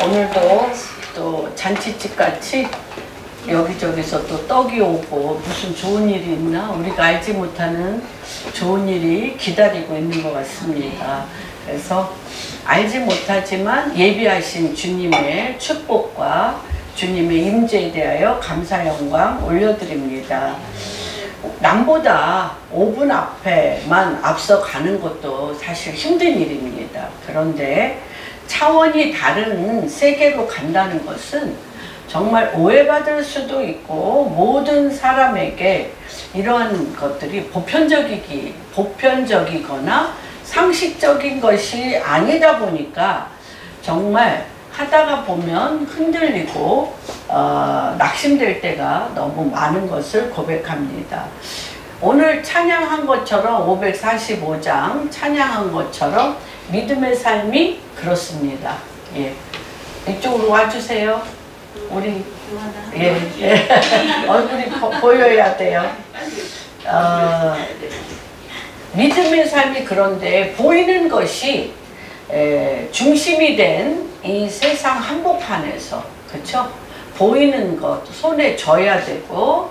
오늘도 또 잔치집 같이 여기저기서 또 떡이 오고 무슨 좋은 일이 있나 우리가 알지 못하는 좋은 일이 기다리고 있는 것 같습니다. 그래서 알지 못하지만 예비하신 주님의 축복과 주님의 임재에 대하여 감사 영광 올려드립니다. 남보다 5분 앞에만 앞서가는 것도 사실 힘든 일입니다. 그런데 차원이 다른 세계로 간다는 것은 정말 오해받을 수도 있고 모든 사람에게 이러한 것들이 보편적이거나 상식적인 것이 아니다 보니까 정말 하다가 보면 흔들리고 낙심될 때가 너무 많은 것을 고백합니다. 오늘 찬양한 것처럼 545장 찬양한 것처럼 믿음의 삶이 그렇습니다. 예. 이쪽으로 와주세요. 우리 얼굴이 보여야 돼요. 믿음의 삶이 그런데 보이는 것이 중심이 된 이 세상 한복판에서 그쵸? 보이는 것 손에 쥐어야 되고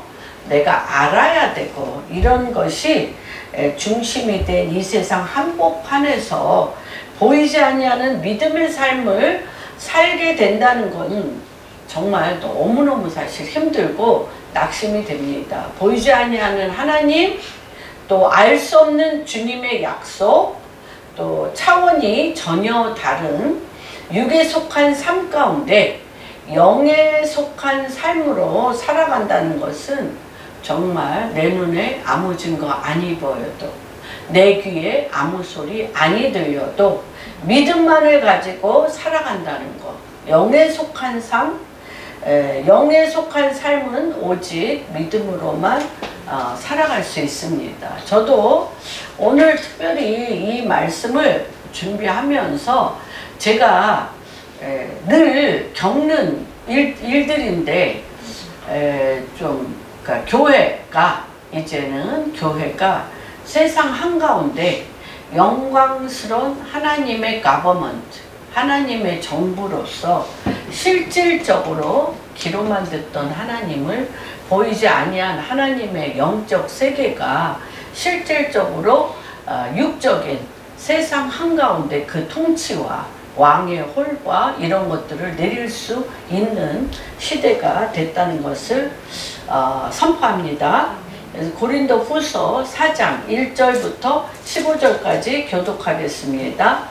내가 알아야 되고 이런 것이 중심이 된 이 세상 한복판에서 보이지 아니하는 믿음의 삶을 살게 된다는 건 정말 너무너무 사실 힘들고 낙심이 됩니다. 보이지 아니하는 하나님, 또 알 수 없는 주님의 약속, 또 차원이 전혀 다른 육에 속한 삶 가운데 영에 속한 삶으로 살아간다는 것은 정말 내 눈에 아무 증거 아니 보여도 내 귀에 아무 소리 아니 들려도 믿음만을 가지고 살아간다는 것. 영에 속한 삶, 영에 속한 삶은 오직 믿음으로만 살아갈 수 있습니다. 저도 오늘 특별히 이 말씀을 준비하면서 제가 늘 겪는 일들인데 그러니까 교회가 세상 한가운데 영광스러운 하나님의 가버먼트, 하나님의 정부로서 실질적으로 귀로만 듣던 하나님을 보이지 아니한 하나님의 영적 세계가 실질적으로 육적인 세상 한가운데 그 통치와 왕의 홀과 이런 것들을 내릴 수 있는 시대가 됐다는 것을 선포합니다. 그래서 고린도 후서 4장 1절부터 15절까지 교독하겠습니다.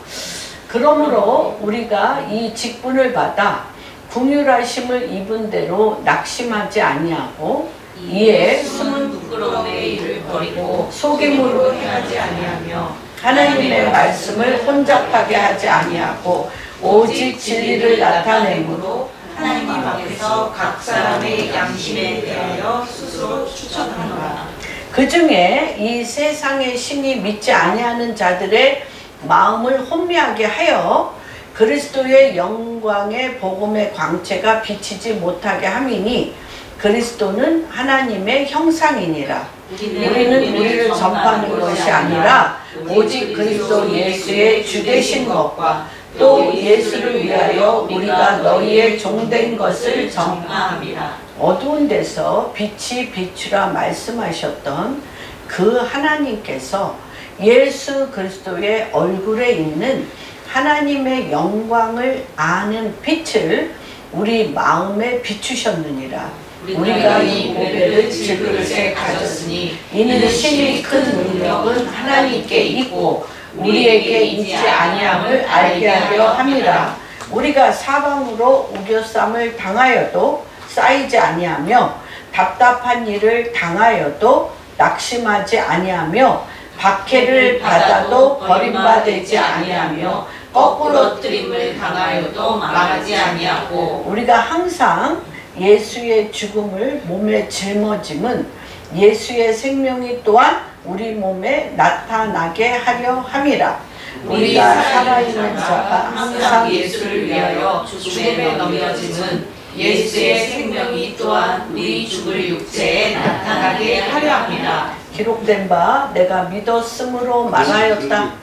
그러므로 우리가 이 직분을 받아 긍휼하심을 입은 대로 낙심하지 아니하고 이에 숨은 부끄러움의 일을 버리고 속임으로 행하지 아니하며 하나님의 말씀을 혼잡하게 하지 아니하고 오직 진리를 나타내므로 하나님 앞에서 각 사람의 양심에 대하여 스스로 추천하노라. 그 중에 이 세상의 신이 믿지 아니하는 자들의 마음을 혼미하게 하여 그리스도의 영광의 복음의 광채가 비치지 못하게 함이니 그리스도는 하나님의 형상이니라. 우리는 우리를 전파하는 것이 아니라 오직 그리스도 예수의 주되신 것과 또 예수를 위하여 우리가 너희의 종된 것을 전파함이라. 어두운 데서 빛이 비추라 말씀하셨던 그 하나님께서 예수 그리스도의 얼굴에 있는 하나님의 영광을 아는 빛을 우리 마음에 비추셨느니라. 우리가 이 고백을 질그릇에 가졌으니 이는 신이 큰 능력은 하나님께 있고 우리에게 있지 아니함을 알게 하려 함이라. 우리가 사방으로 우겨쌈을 당하여도 쌓이지 아니하며 답답한 일을 당하여도 낙심하지 아니하며 박해를 받아도 버림받지 아니하며 거꾸로 뜨림을 당하여도 망하지 아니하고 우리가 항상 예수의 죽음을 몸에 짊어짐은 예수의 생명이 또한 우리 몸에 나타나게 하려 함이라. 우리가 살아있는 자가 항상 예수를 위하여 죽음에 넘겨짐은 예수의 생명이 또한 우리 죽을 육체에 나타나게 하려 합니다. 기록된 바 내가 믿었으므로 말하였다.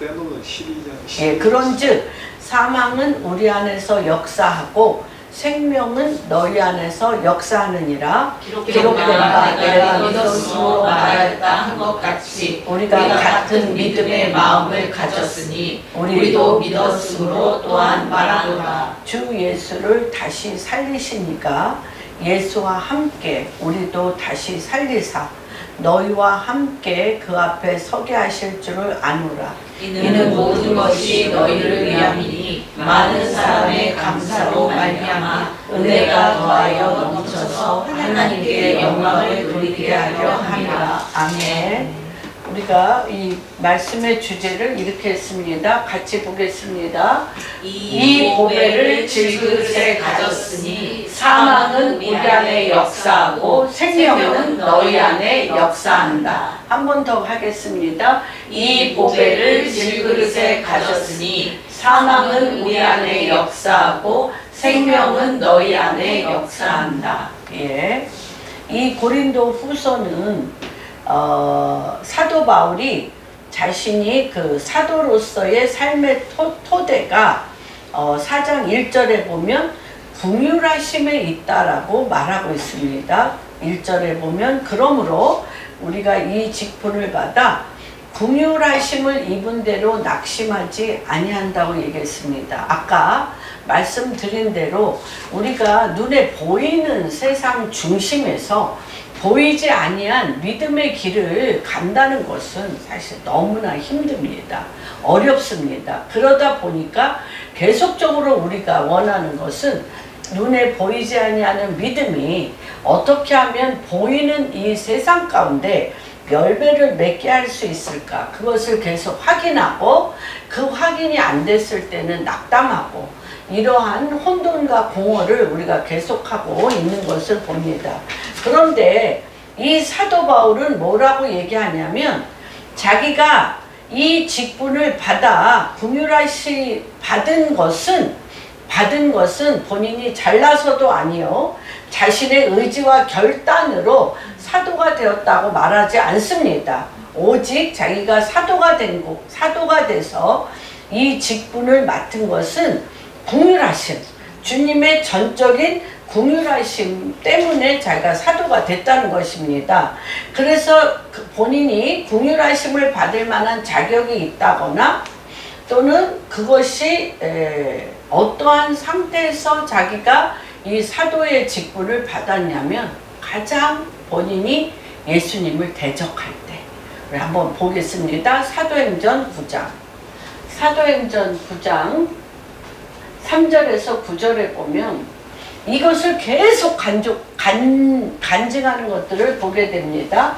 그런즉 사망은 우리 안에서 역사하고 생명은 너희 안에서 역사하느니라. 기록된 바 내가 믿었으므로 말하였다 한 것 같이 우리가 같은 믿음의 마음을 가졌으니 우리도 믿었으므로 또한 말하노라. 주 예수를 다시 살리시니까 예수와 함께 우리도 다시 살리사 너희와 함께 그 앞에 서게 하실 줄을 아노라. 이는 모든 것이 너희를 위함이니 많은 사람의 감사로 말미암아 은혜가 더하여 넘쳐서 하나님께 영광을 돌리게 하려 함이라. 아멘. 우리가 이 말씀의 주제를 이렇게 했습니다. 같이 보겠습니다. 이 보배를 질그릇에 가졌으니 사망은 우리 안에 역사하고 생명은 너희 안에 역사한다. 한 번 더 하겠습니다. 이 보배를 질그릇에 가졌으니 사망은 우리 안에 역사하고 생명은 너희 안에 역사한다. 예. 이 고린도 후서는 사도 바울이 자신이 그 사도로서의 삶의 토대가 4장 1절에 보면 긍휼하심에 있다라고 말하고 있습니다. 1절에 보면 그러므로 우리가 이 직분을 받아 긍휼하심을 입은 대로 낙심하지 아니한다고 얘기했습니다. 아까 말씀드린 대로 우리가 눈에 보이는 세상 중심에서 보이지 아니한 믿음의 길을 간다는 것은 사실 너무나 힘듭니다. 어렵습니다. 그러다 보니까 계속적으로 우리가 원하는 것은 눈에 보이지 아니하는 믿음이 어떻게 하면 보이는 이 세상 가운데 열매를 맺게 할 수 있을까? 그것을 계속 확인하고 그 확인이 안 됐을 때는 낙담하고 이러한 혼돈과 공허를 우리가 계속하고 있는 것을 봅니다. 그런데 이 사도 바울은 뭐라고 얘기하냐면 자기가 이 직분을 받아 긍휼하시 받은 것은 본인이 잘나서도 아니요 자신의 의지와 결단으로 사도가 되었다고 말하지 않습니다. 오직 자기가 사도가 돼서 이 직분을 맡은 것은 긍휼하심, 주님의 전적인 긍휼하심 때문에 자기가 사도가 됐다는 것입니다. 그래서 본인이 긍휼하심을 받을 만한 자격이 있다거나 또는 그것이 어떠한 상태에서 자기가 이 사도의 직분을 받았냐면 가장 본인이 예수님을 대적할 때. 우리 한번 보겠습니다. 사도행전 9장 3절에서 9절에 보면 이것을 계속 간증하는 것들을 보게 됩니다.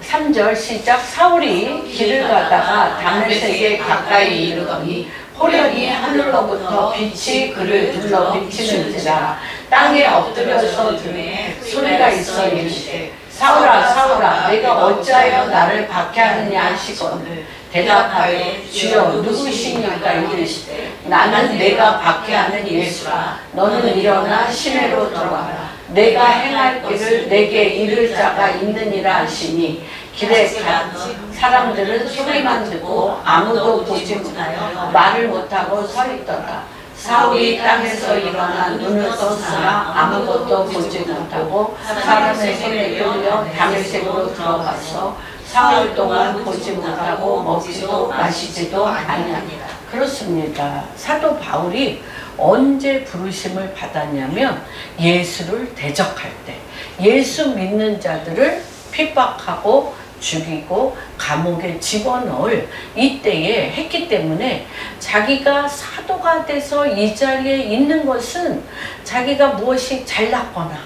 3절 시작. 사울이 길을 가다가 다메섹에 가까이 이르더니 호련히 하늘로부터 빛이 그를 둘러 비치는지라. 땅에 엎드려서 들에 소리가 있어 이르시되 사울아 사울아 내가 어찌하여 나를 박해하느냐 하시거늘 대답하여 주여 누구시니까 이르시되 나는 내가 박해하는 예수라. 너는 일어나 시내로 들어가라. 내가 행할 길을 내게 이를 자가 있느니라 하시니 길에 간 사람들은 소리만 듣고 아무도 보지 못하여 말을 못하고 서 있더라. 사울이 땅에서 일어나 눈을 떴으나 아무것도 보지 못하고 사람의 손에 끌려 다메섹으로 들어가서 사흘 동안 보지 못하고 먹지도 마시지도 아니하니라. 그렇습니다. 사도 바울이 언제 부르심을 받았냐면 예수를 대적할 때, 예수 믿는 자들을 핍박하고 죽이고 감옥에 집어넣을 이때에 했기 때문에 자기가 사도가 돼서 이 자리에 있는 것은 자기가 무엇이 잘났거나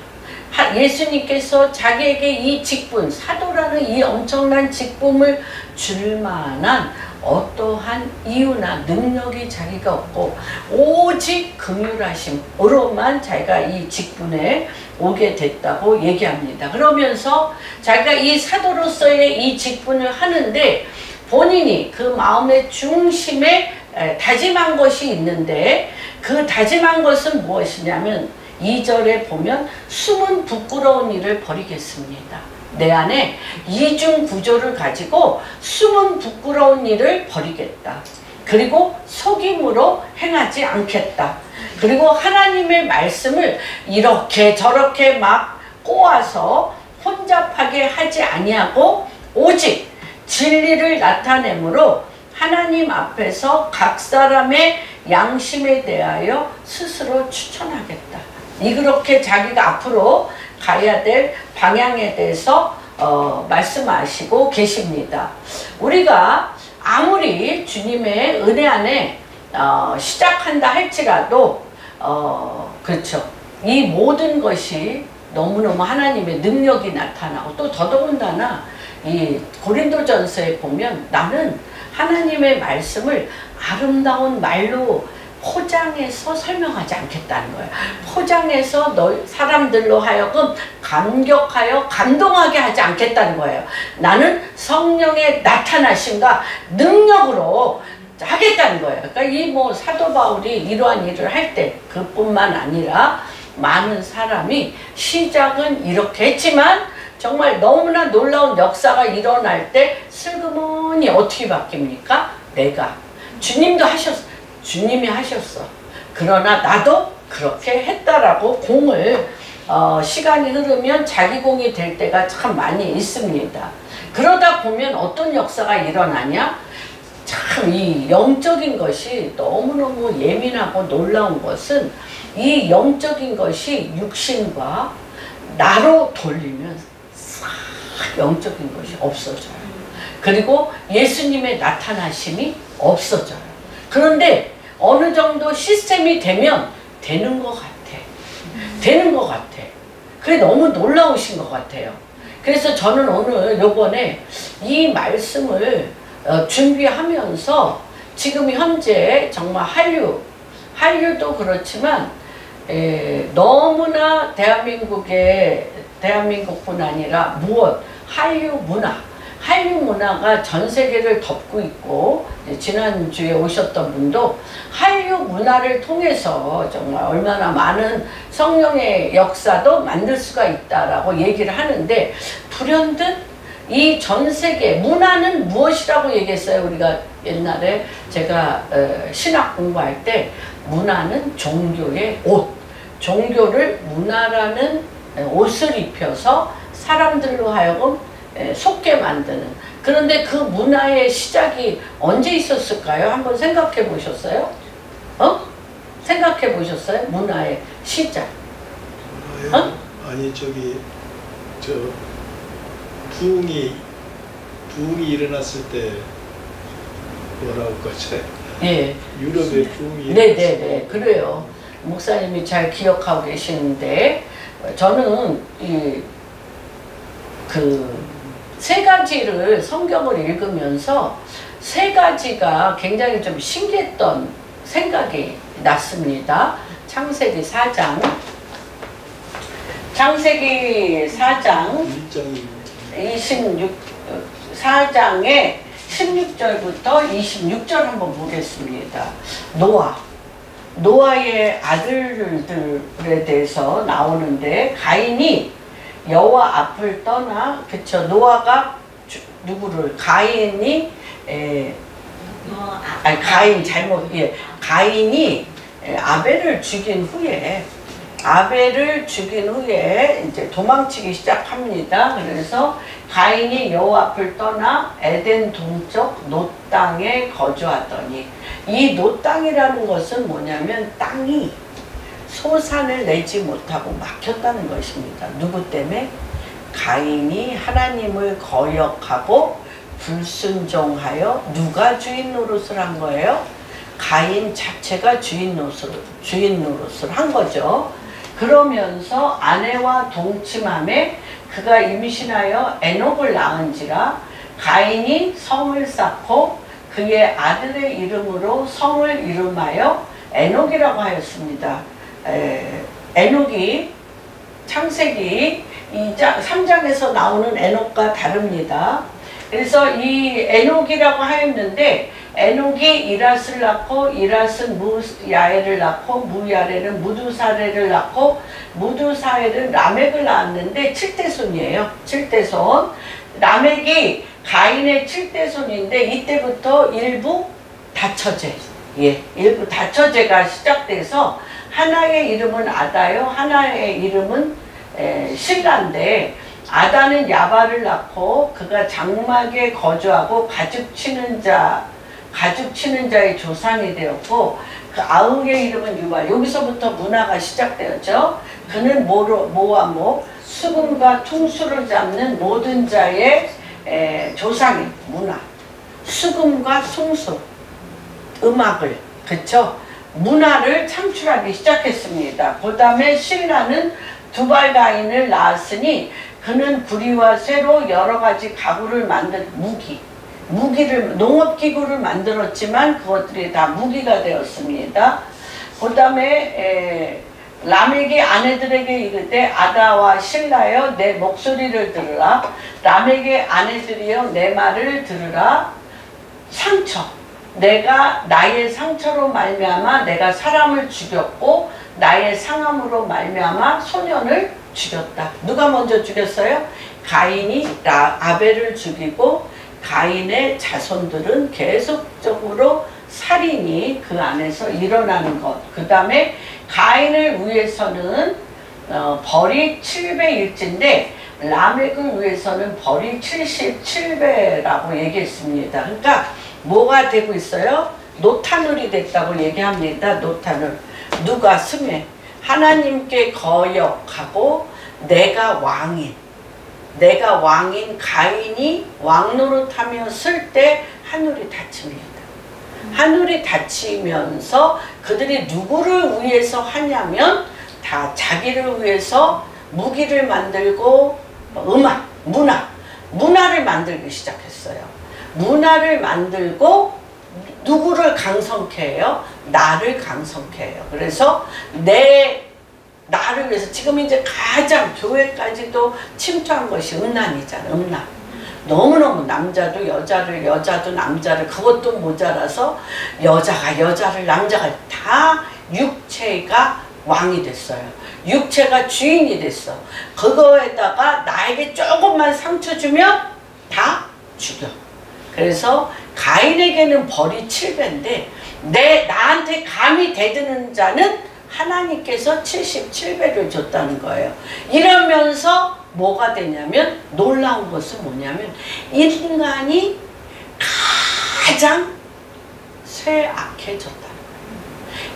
예수님께서 자기에게 이 직분, 사도라는 이 엄청난 직분을 줄 만한 어떠한 이유나 능력이 자기가 없고 오직 긍휼하심으로만 자기가 이 직분에 오게 됐다고 얘기합니다. 그러면서 자기가 이 사도로서의 이 직분을 하는데 본인이 그 마음의 중심에 다짐한 것이 있는데 그 다짐한 것은 무엇이냐면 2절에 보면 숨은 부끄러운 일을 버리겠습니다. 내 안에 이중 구조를 가지고 숨은 부끄러운 일을 버리겠다. 그리고 속임으로 행하지 않겠다. 그리고 하나님의 말씀을 이렇게 저렇게 막 꼬아서 혼잡하게 하지 아니하고 오직 진리를 나타내므로 하나님 앞에서 각 사람의 양심에 대하여 스스로 추천하겠다. 이렇게 자기가 앞으로 가야 될 방향에 대해서 말씀하시고 계십니다. 우리가 아무리 주님의 은혜 안에 시작한다 할지라도 그렇죠. 이 모든 것이 너무너무 하나님의 능력이 나타나고 또 더더군다나 이 고린도전서에 보면 나는 하나님의 말씀을 아름다운 말로 포장해서 설명하지 않겠다는 거예요. 포장해서 사람들로 하여금 감격하여 감동하게 하지 않겠다는 거예요. 나는 성령의 나타나심과 능력으로 하겠다는 거예요. 그러니까 이 뭐 사도 바울이 이러한 일을 할 때 그뿐만 아니라 많은 사람이 시작은 이렇게 했지만 정말 너무나 놀라운 역사가 일어날 때 슬그머니 어떻게 바뀝니까? 내가. 주님도 하셨어. 주님이 하셨어. 그러나 나도 그렇게 했다라고 공을 시간이 흐르면 자기 공이 될 때가 참 많이 있습니다. 그러다 보면 어떤 역사가 일어나냐? 참 이 영적인 것이 너무너무 예민하고 놀라운 것은 이 영적인 것이 육신과 나로 돌리면 싹 영적인 것이 없어져요. 그리고 예수님의 나타나심이 없어져요. 그런데 어느 정도 시스템이 되면 되는 것 같아. 되는 것 같아. 그게 너무 놀라우신 것 같아요. 그래서 저는 오늘 요번에 이 말씀을 준비하면서 지금 현재 정말 한류도 그렇지만 너무나 대한민국뿐 아니라 한류 문화가 전 세계를 덮고 있고 지난주에 오셨던 분도 한류 문화를 통해서 정말 얼마나 많은 성령의 역사도 만들 수가 있다라고 얘기를 하는데 불현듯 이 전 세계 문화는 무엇이라고 얘기했어요? 우리가 옛날에 제가 신학 공부할 때 문화는 종교의 옷, 종교를 문화라는 옷을 입혀서 사람들로 하여금 속게 만드는. 그런데 그 문화의 시작이 언제 있었을까요? 한번 생각해 보셨어요? 생각해 보셨어요? 문화의 시작. 아니 저 부흥이 일어났을 때 뭐라고 그러죠? 예. 유럽의 부흥이 네네네. 그래요. 목사님이 잘 기억하고 계시는데 저는 세 가지를 성경을 읽으면서 세 가지가 굉장히 좀 신기했던 생각이 났습니다. 창세기 4장 4장의 16절부터 26절 한번 보겠습니다. 노아의 아들들에 대해서 나오는데 가인이 여호와 앞을 떠나 그쵸 노아가 누구를 가인이 가인이 아벨을 죽인 후에 이제 도망치기 시작합니다. 그래서 가인이 여호와 앞을 떠나 에덴 동쪽 노 땅에 거주하더니 이 노 땅이라는 것은 뭐냐면 땅이 소산을 내지 못하고 막혔다는 것입니다. 누구 때문에? 가인이 하나님을 거역하고 불순종하여 누가 주인 노릇을 한 거예요? 가인 자체가 주인 노릇을 한 거죠. 그러면서 아내와 동침함에 그가 임신하여 에녹을 낳은지라 가인이 성을 쌓고 그의 아들의 이름으로 성을 이름하여 에녹이라고 하였습니다. 에녹이 창세기 3장에서 나오는 에녹과 다릅니다. 그래서 이 에녹이라고 하였는데 에녹이 이랏을 낳고 이랏은 무야엘을 낳고 무야엘은 무두사레를 낳고 무두사레는 라멕을 낳았는데 7대손이에요. 7대손. 라멕이 가인의 7대손인데 이때부터 일부 다처제. 예, 일부 다처제가 시작돼서 하나의 이름은 아다요, 하나의 이름은 신라인데, 아다는 야발을 낳고 그가 장막에 거주하고 가죽 치는 자의 조상이 되었고, 그 아우의 이름은 유발. 여기서부터 문화가 시작되었죠. 그는 모와 모, 수금과 퉁수를 잡는 모든 자의 조상이 문화. 수금과 퉁수, 음악을, 그쵸? 문화를 창출하기 시작했습니다. 그 다음에 신라는 두발가인을 낳았으니 그는 구리와 쇠로 여러 가지 가구를 만든 무기를, 농업기구를 만들었지만 그것들이 다 무기가 되었습니다. 그 다음에 람에게 아내들에게 이르되 아다와 신라여 내 목소리를 들으라. 람에게 아내들이여 내 말을 들으라. 상처, 내가 나의 상처로 말미암아 내가 사람을 죽였고 나의 상함으로 말미암아 소년을 죽였다. 누가 먼저 죽였어요? 가인이 아벨을 죽이고 가인의 자손들은 계속적으로 살인이 그 안에서 일어나는 것. 그 다음에 가인을 위해서는 벌이 7배일진데 라멕을 위해서는 벌이 77배라고 얘기했습니다. 그러니까 뭐가 되고 있어요? 노타눌이 됐다고 얘기합니다. 노타눌. 누가 승해? 하나님께 거역하고 내가 왕인 가인이 왕노릇하며 쓸 때 하늘이 닫힙니다. 하늘이 닫히면서 그들이 누구를 위해서 하냐면 다 자기를 위해서 무기를 만들고 음악, 문화를 만들기 시작했어요. 문화를 만들고 누구를 강성케 해요? 나를 강성케 해요. 그래서 나를 위해서 지금 이제 가장 교회까지도 침투한 것이 음란이잖아. 음란. 너무너무 남자도 여자도 남자를, 그것도 모자라서 여자가 여자를, 남자가 다 육체가 왕이 됐어요. 육체가 주인이 됐어. 그거에다가 나에게 조금만 상처 주면 다 죽여. 그래서 가인에게는 벌이 7배인데 나한테 감히 대드는 자는 하나님께서 77배를 줬다는 거예요. 이러면서 뭐가 되냐면, 놀라운 것은 뭐냐면 인간이 가장 쇠악해졌다는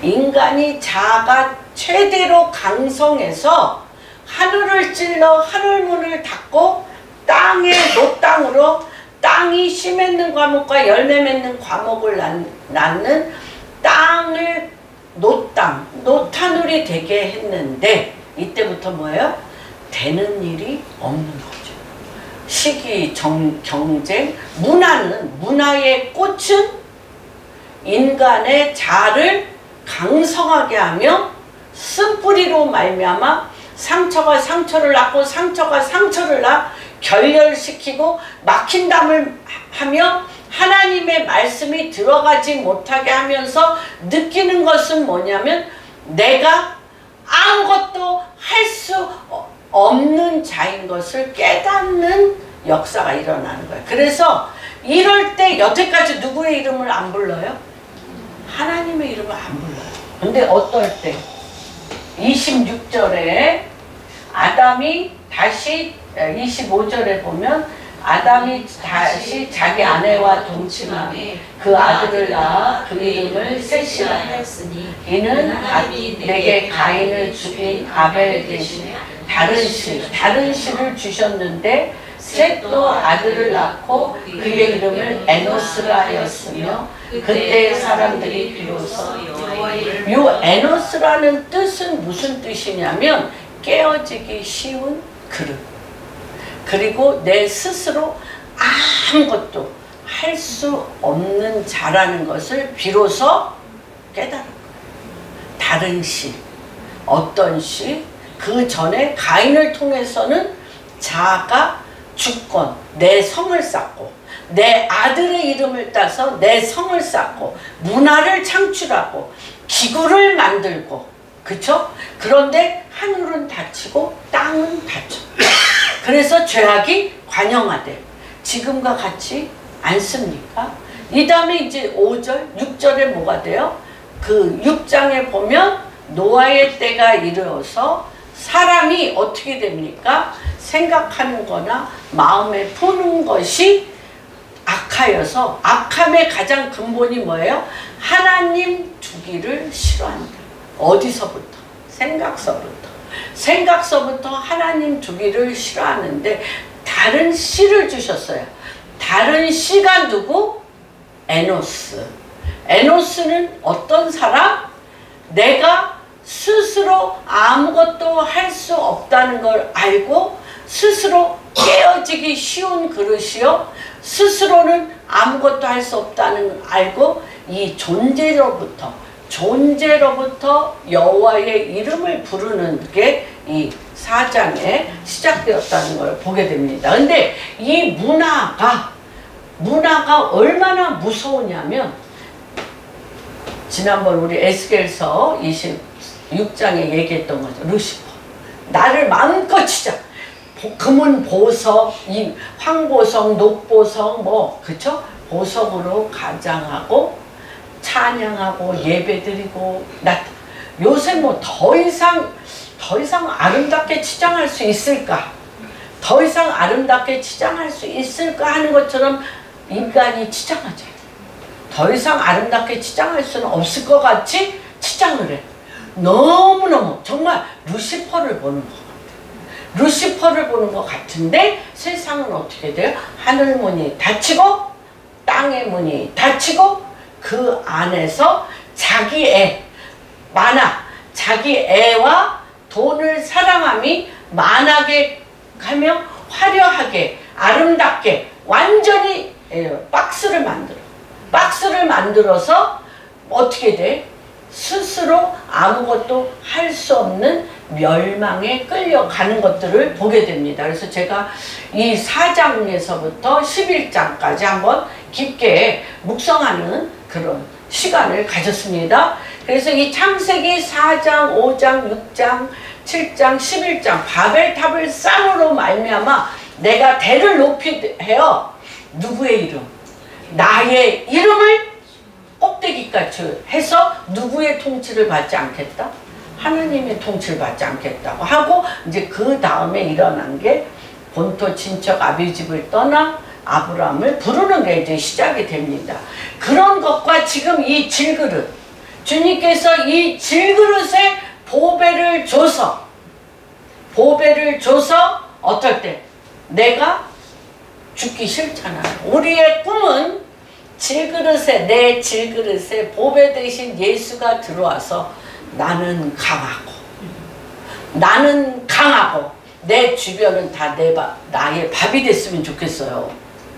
거예요. 인간이 자아가 최대로 강성해서 하늘을 찔러 하늘문을 닫고 땅의 노땅으로, 땅이 씨 맺는 과목과 열매 맺는 과목을 낳는 땅을 노타눌이 되게 했는데, 이때부터 뭐예요? 되는 일이 없는 거죠. 시기, 경쟁, 문화의 꽃은 인간의 자아를 강성하게 하며 쓴뿌리로 말미암아 상처가 상처를 낳고 상처가 상처를 낳아 결렬시키고 막힌 담을 하며 하나님의 말씀이 들어가지 못하게 하면서 느끼는 것은 뭐냐면 내가 아무것도 할 수 없는 자인 것을 깨닫는 역사가 일어나는 거예요. 그래서 이럴 때 여태까지 누구의 이름을 안 불러요? 하나님의 이름을 안 불러요. 근데 어떨 때? 26절에 아담이 다시, 25절에 보면 아담이 다시 자기 아내와 동침하며 그 아들을 낳아 그 이름을 셋이라 하였으니 이는 내게 가인을 죽인 아벨 대신에 다른 씨를 주셨는데 셋도 아들을 낳고 그의 이름을 에노스라 하였으며 그때의 사람들이 비로소 요 에노스라는 뜻은 무슨 뜻이냐면 깨어지기 쉬운 그릇, 그리고 내 스스로 아무것도 할 수 없는 자라는 것을 비로소 깨달은 거예요. 다른 씨, 어떤 씨, 그 전에 가인을 통해서는 자아가 주권, 내 성을 쌓고 내 아들의 이름을 따서 내 성을 쌓고 문화를 창출하고 기구를 만들고, 그쵸? 그런데 하늘은 닫히고 땅은 닫혀. 그래서 죄악이 관영화돼. 지금과 같지 않습니까? 이 다음에 이제 5절, 6절에 뭐가 돼요? 그 6장에 보면 노아의 때가 이르러서 사람이 어떻게 됩니까? 생각하는 거나 마음에 푸는 것이 악하여서, 악함의 가장 근본이 뭐예요? 하나님 두기를 싫어한다. 어디서부터? 생각서부터 하나님 두기를 싫어하는데, 다른 씨를 주셨어요. 다른 씨가 누구? 에노스. 에노스는 어떤 사람? 내가 스스로 아무것도 할 수 없다는 걸 알고 스스로 깨어지기 쉬운 그릇이요, 스스로는 아무것도 할 수 없다는 걸 알고 이 존재로부터 여호와의 이름을 부르는 게 이 4장에 시작되었다는 걸 보게 됩니다. 근데 이 문화가 얼마나 무서우냐면, 지난번 우리 에스겔서 26장에 얘기했던 거죠. 루시퍼, 나를 마음껏 치자. 금은 보석, 이 황보석, 녹보석, 뭐 그쵸? 보석으로 가장하고 찬양하고 예배드리고, 요새 뭐 더 이상 아름답게 치장할 수 있을까? 더 이상 아름답게 치장할 수 있을까 하는 것처럼 인간이 치장하잖아요. 더 이상 아름답게 치장할 수는 없을 것 같이 치장을 해. 너무너무 정말 루시퍼를 보는 것 같아요. 루시퍼를 보는 것 같은데, 세상은 어떻게 돼요? 하늘 문이 닫히고 땅의 문이 닫히고 그 안에서 자기 애와 돈을 사랑함이 만하게 하며 화려하게 아름답게 완전히 박스를 만들어서 어떻게 돼? 스스로 아무것도 할 수 없는 멸망에 끌려가는 것들을 보게 됩니다. 그래서 제가 이 4장에서부터 11장까지 한번 깊게 묵상하는 그런 시간을 가졌습니다. 그래서 이 창세기 4장, 5장, 6장, 7장, 11장 바벨탑을 쌍으로 말미암아 내가 대를 높이해요. 누구의 이름? 나의 이름을 꼭대기까지 해서 누구의 통치를 받지 않겠다? 하나님의 통치를 받지 않겠다고 하고, 이제 그 다음에 일어난 게 본토 친척 아비집을 떠나 아브라함을 부르는 게 이제 시작이 됩니다. 그런 것과 지금 이 질그릇, 주님께서 이 질그릇에 보배를 줘서 어떨 때 내가 죽기 싫잖아요. 우리의 꿈은 내 질그릇에 보배 대신 예수가 들어와서 나는 강하고 내 주변은 다 나의 밥이 됐으면 좋겠어요.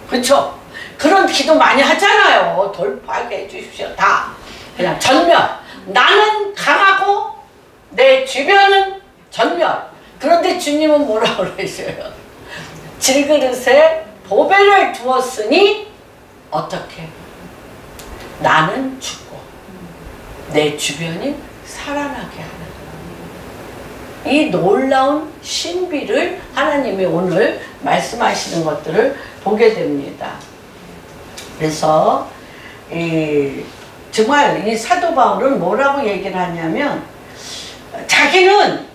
그렇죠? 그런 기도 많이 하잖아요. 돌파하게 해주십시오. 다 그냥 전멸. 나는 강하고 내 주변은 전멸. 그런데 주님은 뭐라고 그러셔요? 질그릇에 보배를 두었으니 어떻게? 나는 죽고 내 주변이 살아나게 하는 이 놀라운 신비를 하나님이 오늘 말씀하시는 것들을 보게 됩니다. 그래서 정말 이 사도 바울은 뭐라고 얘기를 하냐면, 자기는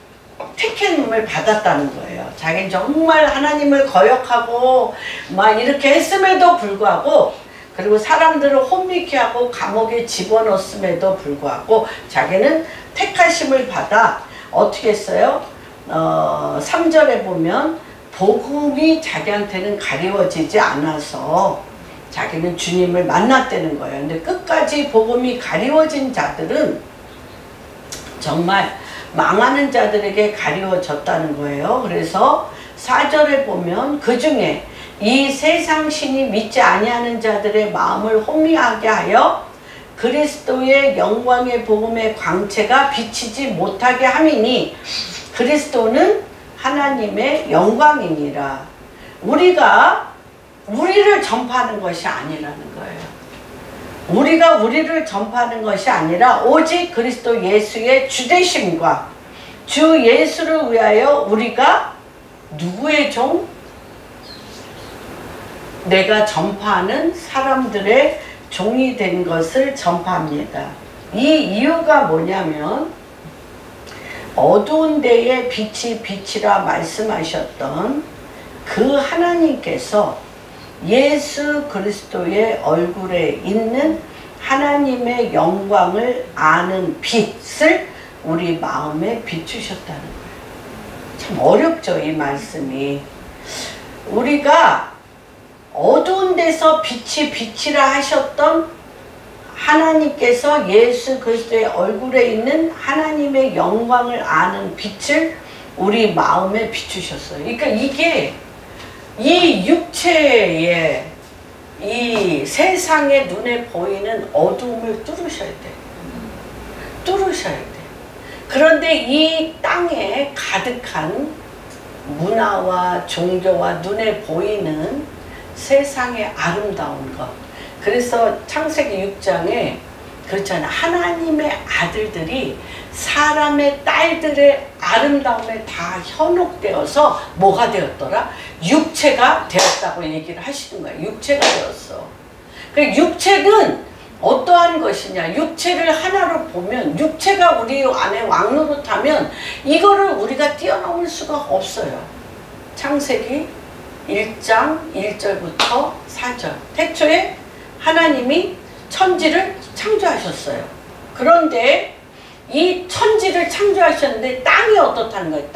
택함을 받았다는 거예요. 자기는 정말 하나님을 거역하고 막 이렇게 했음에도 불구하고, 그리고 사람들을 혼미케 하고 감옥에 집어넣었음에도 불구하고 자기는 택하심을 받아 어떻게 했어요? 3절에 보면 복음이 자기한테는 가리워지지 않아서 자기는 주님을 만났다는 거예요. 근데 끝까지 복음이 가리워진 자들은 정말 망하는 자들에게 가리워졌다는 거예요. 그래서 4절에 보면 그 중에 이 세상 신이 믿지 아니하는 자들의 마음을 혼미하게 하여 그리스도의 영광의 복음의 광채가 비치지 못하게 함이니, 그리스도는 하나님의 영광이니라. 우리가 우리를 전파하는 것이 아니라는 거예요. 우리가 우리를 전파하는 것이 아니라 오직 그리스도 예수의 주되심과 주 예수를 위하여 우리가 누구의 종? 내가 전파하는 사람들의 종이 된 것을 전파합니다. 이 이유가 뭐냐면 어두운 데에 빛이 빛이라 말씀하셨던 그 하나님께서 예수 그리스도의 얼굴에 있는 하나님의 영광을 아는 빛을 우리 마음에 비추셨다는 거예요. 참 어렵죠, 이 말씀이. 우리가 어두운 데서 빛이 빛이라 하셨던 하나님께서 예수 그리스도의 얼굴에 있는 하나님의 영광을 아는 빛을 우리 마음에 비추셨어요. 그러니까 이게 이 육체의 이 세상의 눈에 보이는 어두움을 뚫으셔야 돼요. 뚫으셔야 돼요. 그런데 이 땅에 가득한 문화와 종교와 눈에 보이는 세상의 아름다운 것. 그래서 창세기 6장에 그렇잖아요. 하나님의 아들들이 사람의 딸들의 아름다움에 다 현혹되어서 뭐가 되었더라? 육체가 되었다고 얘기를 하시는 거예요. 육체가 되었어. 그 육체는 어떠한 것이냐? 육체를 하나로 보면 육체가 우리 안에 왕노릇하면 이거를 우리가 뛰어넘을 수가 없어요. 창세기 1장 1절부터 4절. 태초에 하나님이 천지를 창조하셨어요. 그런데 이 천지를 창조하셨는데 땅이 어떻다는 거예요?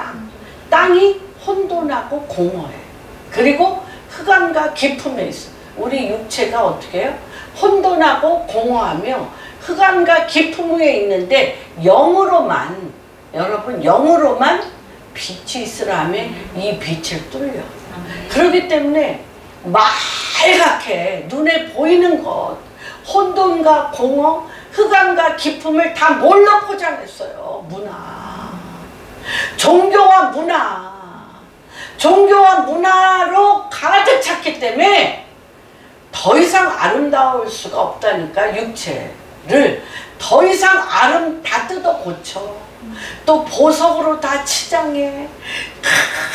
땅이 혼돈하고 공허해. 그리고 흑암과 깊음에 있어. 우리 육체가 어떻게 해요? 혼돈하고 공허하며 흑암과 깊음 위에 있는데 영으로만, 여러분 영으로만 빛이 있으라 하면 이 빛을 뚫려. 그렇기 때문에 말갛게 눈에 보이는 것, 혼돈과 공허, 흑암과 깊음을 다 뭘로 포장했어요? 문화. 종교와 문화. 종교와 문화로 가득 찼기 때문에 더 이상 아름다울 수가 없다니까. 육체를 더 이상 다 뜯어 고쳐. 또 보석으로 다 치장해.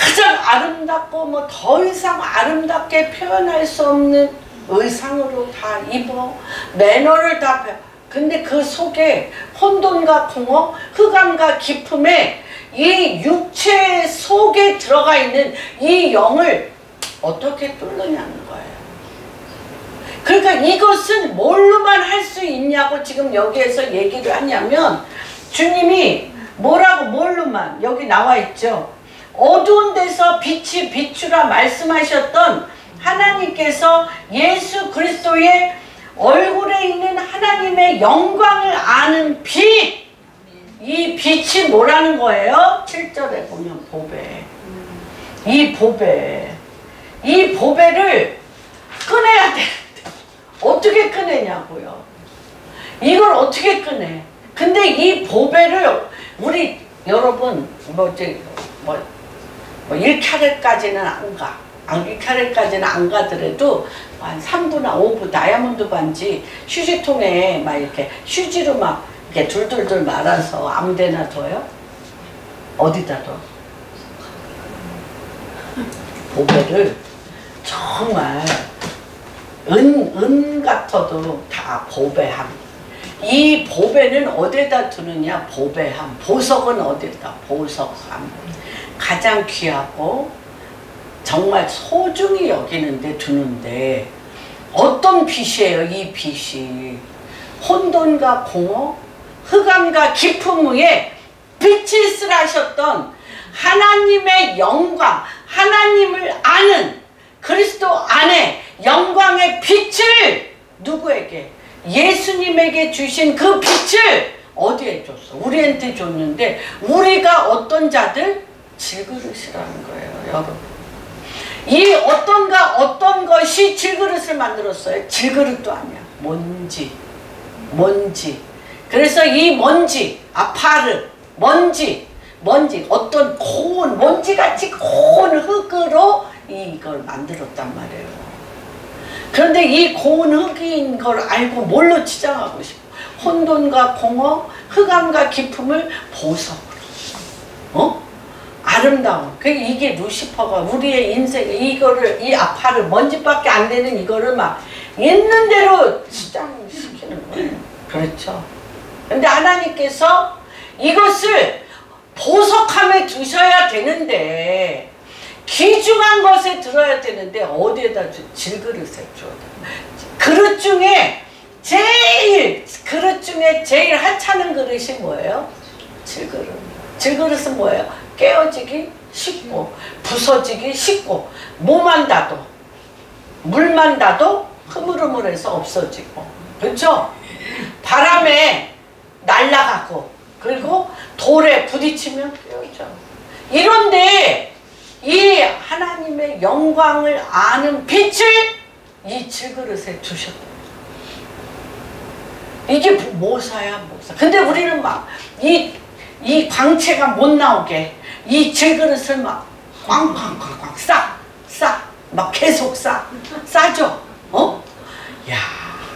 가장 아름답고 뭐 더 이상 아름답게 표현할 수 없는 의상으로 다 입어. 매너를 다 근데 그 속에 혼돈과 공허, 흑암과 깊음에 이 육체 속에 들어가 있는 이 영을 어떻게 뚫느냐는 거예요. 그러니까 이것은 뭘로만 할 수 있냐고 지금 여기에서 얘기를 하냐면 주님이 뭐라고 뭘로만 여기 나와 있죠. 어두운 데서 빛이 비추라 말씀하셨던 하나님께서 예수 그리스도의 얼굴에 있는 하나님의 영광을 아는 빛. 이 빛이 뭐라는 거예요? 7절에 보면 보배. 이 보배. 이 보배를 꺼내야 되는데 어떻게 꺼내냐고요. 이걸 어떻게 꺼내. 근데 이 보배를 우리 여러분 뭐 1캐럿까지는 안 가. 1캐럿까지는 안 가더라도 한 3부나 5부 다이아몬드 반지 휴지통에 막 이렇게 휴지로 막 이렇게 둘둘둘 말아서 아무 데나 둬요? 어디다 둬? 보배를 정말 은 같아도 다 보배함. 이 보배는 어디다 두느냐? 보배함. 보석은 어디다? 보석함. 가장 귀하고 정말 소중히 여기는데 두는데 어떤 빛이에요? 이 빛이 혼돈과 공허, 흑암과 깊음 위에 빛이 있으라 하셨던 하나님의 영광, 하나님을 아는 그리스도 안에 영광의 빛을 누구에게? 예수님에게 주신 그 빛을 어디에 줬어? 우리한테 줬는데 우리가 어떤 자들? 질그릇이라는 거예요, 여러분. 이 어떤 것이 질그릇을 만들었어요? 질그릇도 아니야. 먼지. 그래서 이 먼지, 아파르, 먼지, 어떤 고운, 먼지같이 고운 흙으로 이걸 만들었단 말이에요. 그런데 이 고운 흙인 걸 알고 뭘로 치장하고 싶어? 혼돈과 공허, 흑암과 깊음을 보석으로. 아름다움. 이게 루시퍼가 우리의 인생에 이거를, 이 아파를 먼지밖에 안 되는 이거를 막 있는 대로 시장시키는 거예요. 그렇죠. 근데 하나님께서 이것을 보석함에 두셔야 되는데, 귀중한 것에 들어야 되는데 어디에다 질그릇에 줘야 돼. 그릇 중에 제일 하찮은 그릇이 뭐예요? 질그릇. 질그릇은 뭐예요? 깨어지기 쉽고 부서지기 쉽고, 뭐만 닿아도, 물만 닿아도 흐물흐물해서 없어지고, 그렇죠? 바람에 날아가고, 그리고 돌에 부딪히면 깨어져. 이런데 이 하나님의 영광을 아는 빛을 이 질그릇에 주셨다. 이게 모사야, 모사. 근데 우리는 막 이 광채가 못 나오게 이 질그릇을 막 꽝꽝꽝꽝 막 계속 싸죠. 야,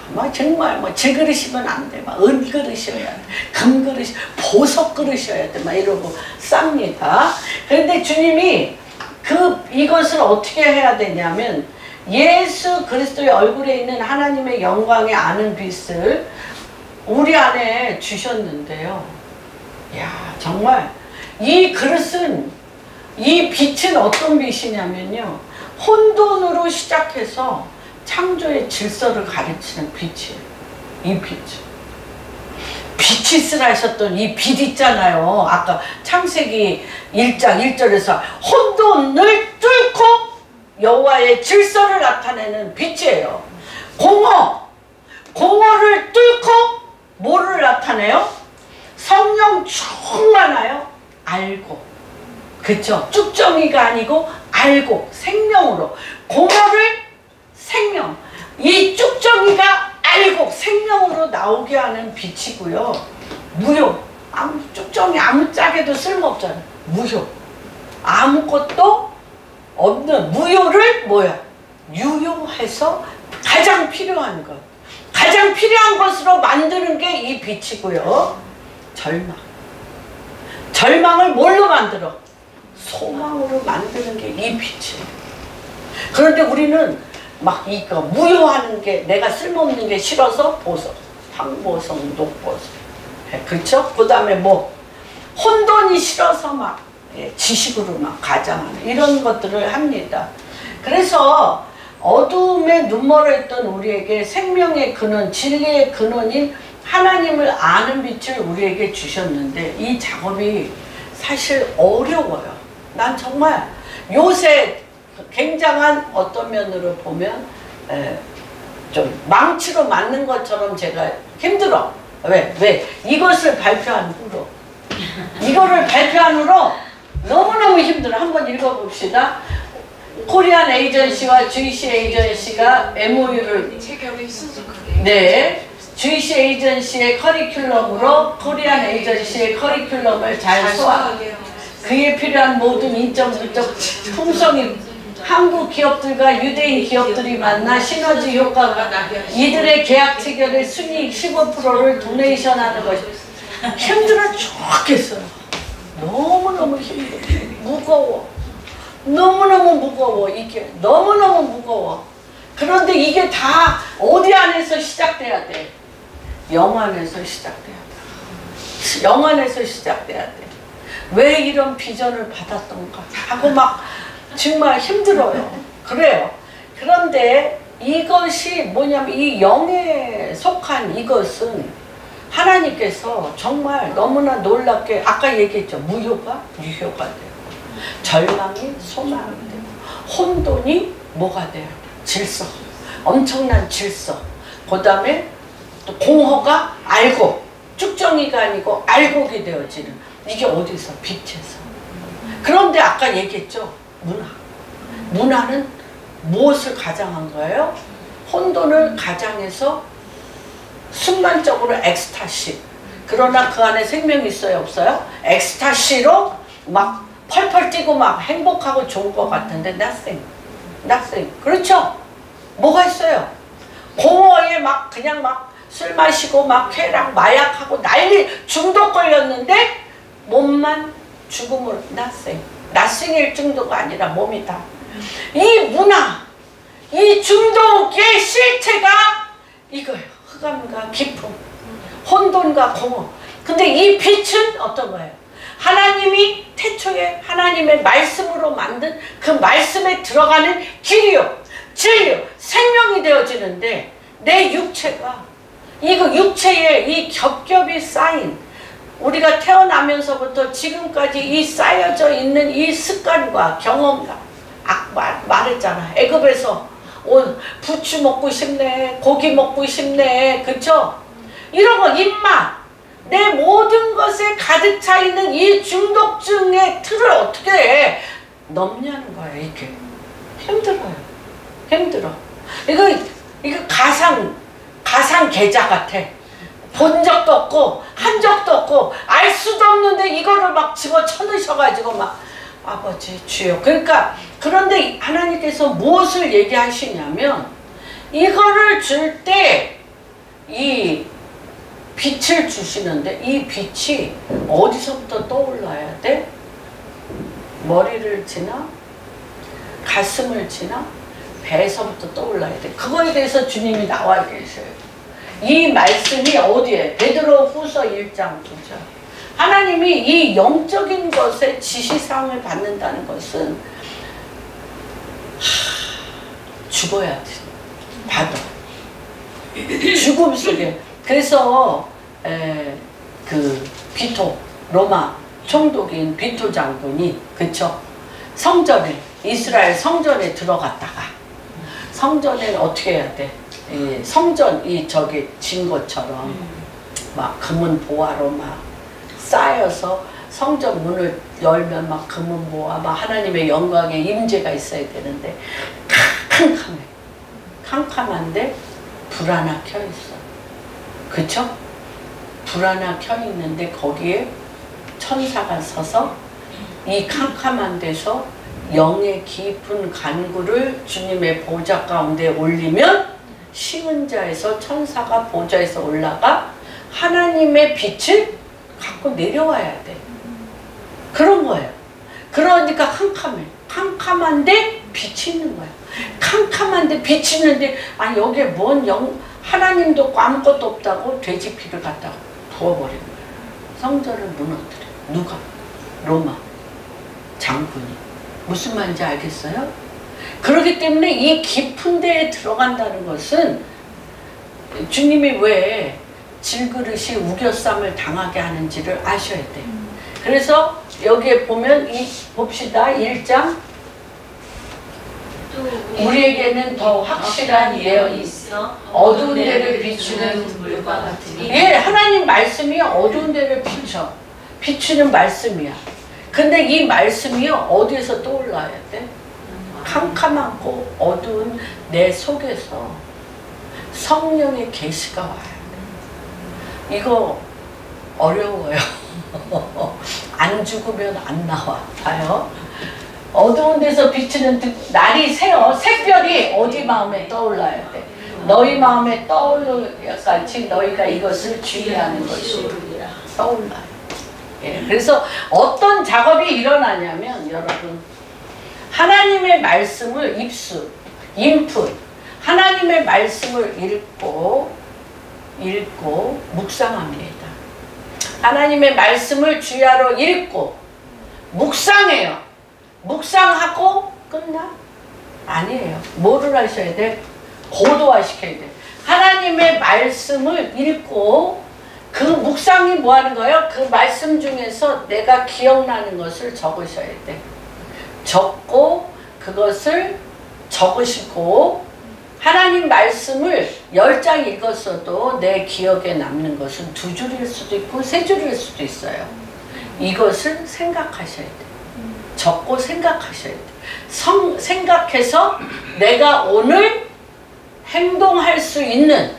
막 정말 뭐 질그릇이면 안 돼. 막 은그릇이어야 돼. 금그릇, 보석 그릇이어야 돼. 막 이러고 쌉니다. 그런데 주님이 이것을 어떻게 해야 되냐면, 예수 그리스도의 얼굴에 있는 하나님의 영광에 아는 빛을 우리 안에 주셨는데요. 야, 정말 이 그릇은, 이 빛은 어떤 빛이냐면요, 혼돈으로 시작해서 창조의 질서를 가르치는 빛이에요. 이 빛. 빛이 있으라 하셨던 이 빛 있잖아요. 아까 창세기 1장 1절에서 혼돈을 뚫고 여호와의 질서를 나타내는 빛이에요. 공허를 뚫고 뭐를 나타내요? 성령 충만하여 알고. 그쵸? 쭉정이가 아니고 알고, 생명으로. 공허를 생명, 이 쭉정이가 알고 생명으로 나오게 하는 빛이고요. 무효, 쭉정이 아무짝에도 쓸모없잖아요. 무효, 아무것도 없는 무효를 뭐야? 유효해서 가장 필요한 것, 가장 필요한 것으로 만드는 게 이 빛이고요. 절망을 뭘로 만들어? 소망으로 만드는 게 이 빛이에요. 그런데 우리는 막 이거 무효하는 게, 내가 쓸모없는 게 싫어서 보석, 황보석, 녹보석, 그렇죠? 그 다음에 뭐 혼돈이 싫어서 막 지식으로 막 가장하는 이런 것들을 합니다. 그래서 어두움에 눈멀어있던 우리에게 생명의 근원, 진리의 근원인 하나님을 아는 빛을 우리에게 주셨는데, 이 작업이 사실 어려워요. 난 정말 요새 굉장한 어떤 면으로 보면 좀 망치로 맞는 것처럼 제가 힘들어. 왜? 이것을 발표한 후로, 이거를 발표한 후로 너무너무 힘들어. 한번 읽어봅시다. 코리안 에이전시와 주이시 에이전시가 MOU를 체결이 신속하게. 네, 주이시 에이전시의 커리큘럼으로 코리안 에이전시의 커리큘럼을 잘 소화하게, 그에 필요한 모든 인적, 물적 풍성이 한국 기업들과 유대인 기업들이 만나 시너지 효과가, 이들의 계약 체결의 순이익 15%를 도네이션하는 것이 힘들어 죽겠어요. 너무너무 힘들어. 무거워. 너무너무 무거워. 이게 너무너무 무거워. 그런데 이게 다 어디 안에서 시작돼야 돼? 영 안에서 시작돼야 돼. 영 안에서 시작돼야 돼. 왜 이런 비전을 받았던가 하고 막 정말 힘들어요. 그래요. 그런데 이것이 뭐냐면, 이 영에 속한 이것은 하나님께서 정말 너무나 놀랍게, 아까 얘기했죠. 무효가 유효가 되고, 절망이 소망이 되고, 혼돈이 뭐가 돼요? 질서, 엄청난 질서. 그 다음에 또 공허가 알고, 쭉정이가 아니고 알곡이 되어지는, 이게 어디서? 빛에서. 그런데 아까 얘기했죠. 문화는 무엇을 가장한 거예요? 혼돈을 가장해서 순간적으로 엑스타시. 그러나 그 안에 생명이 있어요, 없어요? 엑스타시로 막 펄펄 뛰고 막 행복하고 좋은 것 같은데 nothing. 그렇죠? 뭐가 있어요? 공허에 막 그냥 막 술 마시고 막 쾌락, 마약하고 난리, 중독 걸렸는데 몸만 죽음으로 nothing일 정도가 아니라 몸이 다. 이 문화, 이 중독의 실체가 이거예요. 흑암과 기품, 혼돈과 공허. 근데 이 빛은 어떤 거예요? 하나님이 태초에 하나님의 말씀으로 만든 그 말씀에 들어가는 길이요, 진리요, 생명이 되어지는데 내 육체가 이거 육체에 이 겹겹이 쌓인 우리가 태어나면서부터 지금까지 이 쌓여져 있는 이 습관과 경험과 말했잖아. 애굽에서 부추 먹고 싶네, 고기 먹고 싶네, 그쵸? 이런 거 입맛, 내 모든 것에 가득 차 있는 이 중독증의 틀을 어떻게 해? 넘냐는 거예요. 이렇게 힘들어요. 힘들어. 이거 가상 계좌 같아. 본 적도 없고 한 적도 없고 알 수도 없는데 이거를 막 집어쳐넣으셔가지고 막 아버지 주여. 그러니까 그런데 하나님께서 무엇을 얘기하시냐면 이거를 줄 때 이 빛을 주시는데 이 빛이 어디서부터 떠올라야 돼? 머리를 지나? 가슴을 지나? 배에서부터 떠올라야 돼. 그거에 대해서 주님이 나와 계셔요. 이 말씀이 어디에? 베드로 후서 1장 9절. 하나님이 이 영적인 것에 지시사항을 받는다는 것은 죽어야 돼. 받아. 죽음 속에. 그래서 그 비토 로마 총독인 비토 장군이 그쵸? 성전에 이스라엘 성전에 들어갔다가 성전에는 어떻게 해야 돼? 성전 저기 진 것처럼 막 금은 보화로 막 쌓여서 성전 문을 열면 막 금은 보화 막 하나님의 영광의 임재가 있어야 되는데 캄캄해. 캄캄한데 불 하나 켜 있어. 그쵸? 불 하나 켜 있는데 거기에 천사가 서서 이 캄캄한 데서 영의 깊은 간구를 주님의 보좌 가운데 올리면 심은 자에서 천사가 보좌에서 올라가 하나님의 빛을 갖고 내려와야 돼. 그런 거예요. 그러니까 캄캄해. 캄캄한데 빛이 있는 거야. 캄캄한데 빛이 있는데 아니 여기에 뭔 하나님도 없고 아무것도 없다고 돼지 피를 갖다가 부어버린 거야. 성전을 무너뜨려. 누가? 로마 장군이. 무슨 말인지 알겠어요? 그렇기 때문에 이 깊은 데에 들어간다는 것은 주님이 왜 질그릇이 우겨쌈을 당하게 하는지를 아셔야 돼. 그래서 여기에 보면 봅시다. 1장 우리에게는 더 확실한 예언이 있어 어두운 데를 비추는 불과 같으니. 예, 하나님 말씀이 어두운 데를 비추는 말씀이야. 근데 이 말씀이 어디에서 떠올라야 돼? 캄캄하고 어두운 내 속에서 성령의 계시가 와야 돼. 이거 어려워요. 안 죽으면 안 나와. 봐요. 어두운 데서 비치는 날이 새어. 샛별이 어디 마음에 떠올라야 돼? 너희 마음에 떠올릴 같이 너희가 이것을 주의하는 것이 떠올라요. 예, 그래서 어떤 작업이 일어나냐면 여러분 하나님의 말씀을 인풋 하나님의 말씀을 읽고 묵상합니다. 하나님의 말씀을 주야로 읽고 묵상해요. 묵상하고 끝나? 아니에요. 뭐를 하셔야 돼? 고도화시켜야 돼. 하나님의 말씀을 읽고 그 묵상이 뭐 하는 거예요? 그 말씀 중에서 내가 기억나는 것을 적으셔야 돼. 적고 그것을 적으시고 하나님 말씀을 10장 읽었어도 내 기억에 남는 것은 2줄일 수도 있고 3줄일 수도 있어요. 이것을 생각하셔야 돼. 적고 생각하셔야 돼. 생각해서 내가 오늘 행동할 수 있는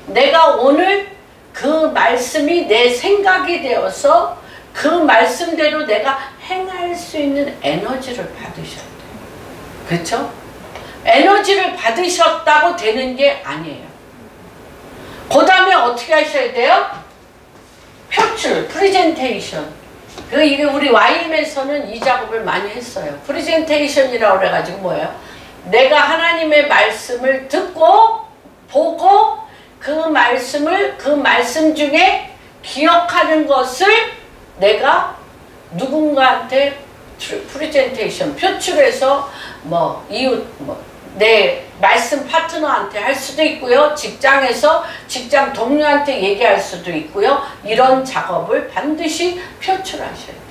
내가 오늘 그 말씀이 내 생각이 되어서 그 말씀대로 내가 행할 수 있는 에너지를 받으셔야 돼요. 그렇죠? 에너지를 받으셨다고 되는 게 아니에요. 그 다음에 어떻게 하셔야 돼요? 표출, 프리젠테이션. 이게 우리 YM에서는 이 작업을 많이 했어요. 프리젠테이션이라고 그래가지고 뭐예요? 내가 하나님의 말씀을 듣고 보고 그 말씀 중에 기억하는 것을 내가 누군가한테 프레젠테이션 표출해서 뭐 이웃 내 말씀 파트너한테 할 수도 있고요. 직장에서 직장 동료한테 얘기할 수도 있고요. 이런 작업을 반드시 표출하셔야 돼요.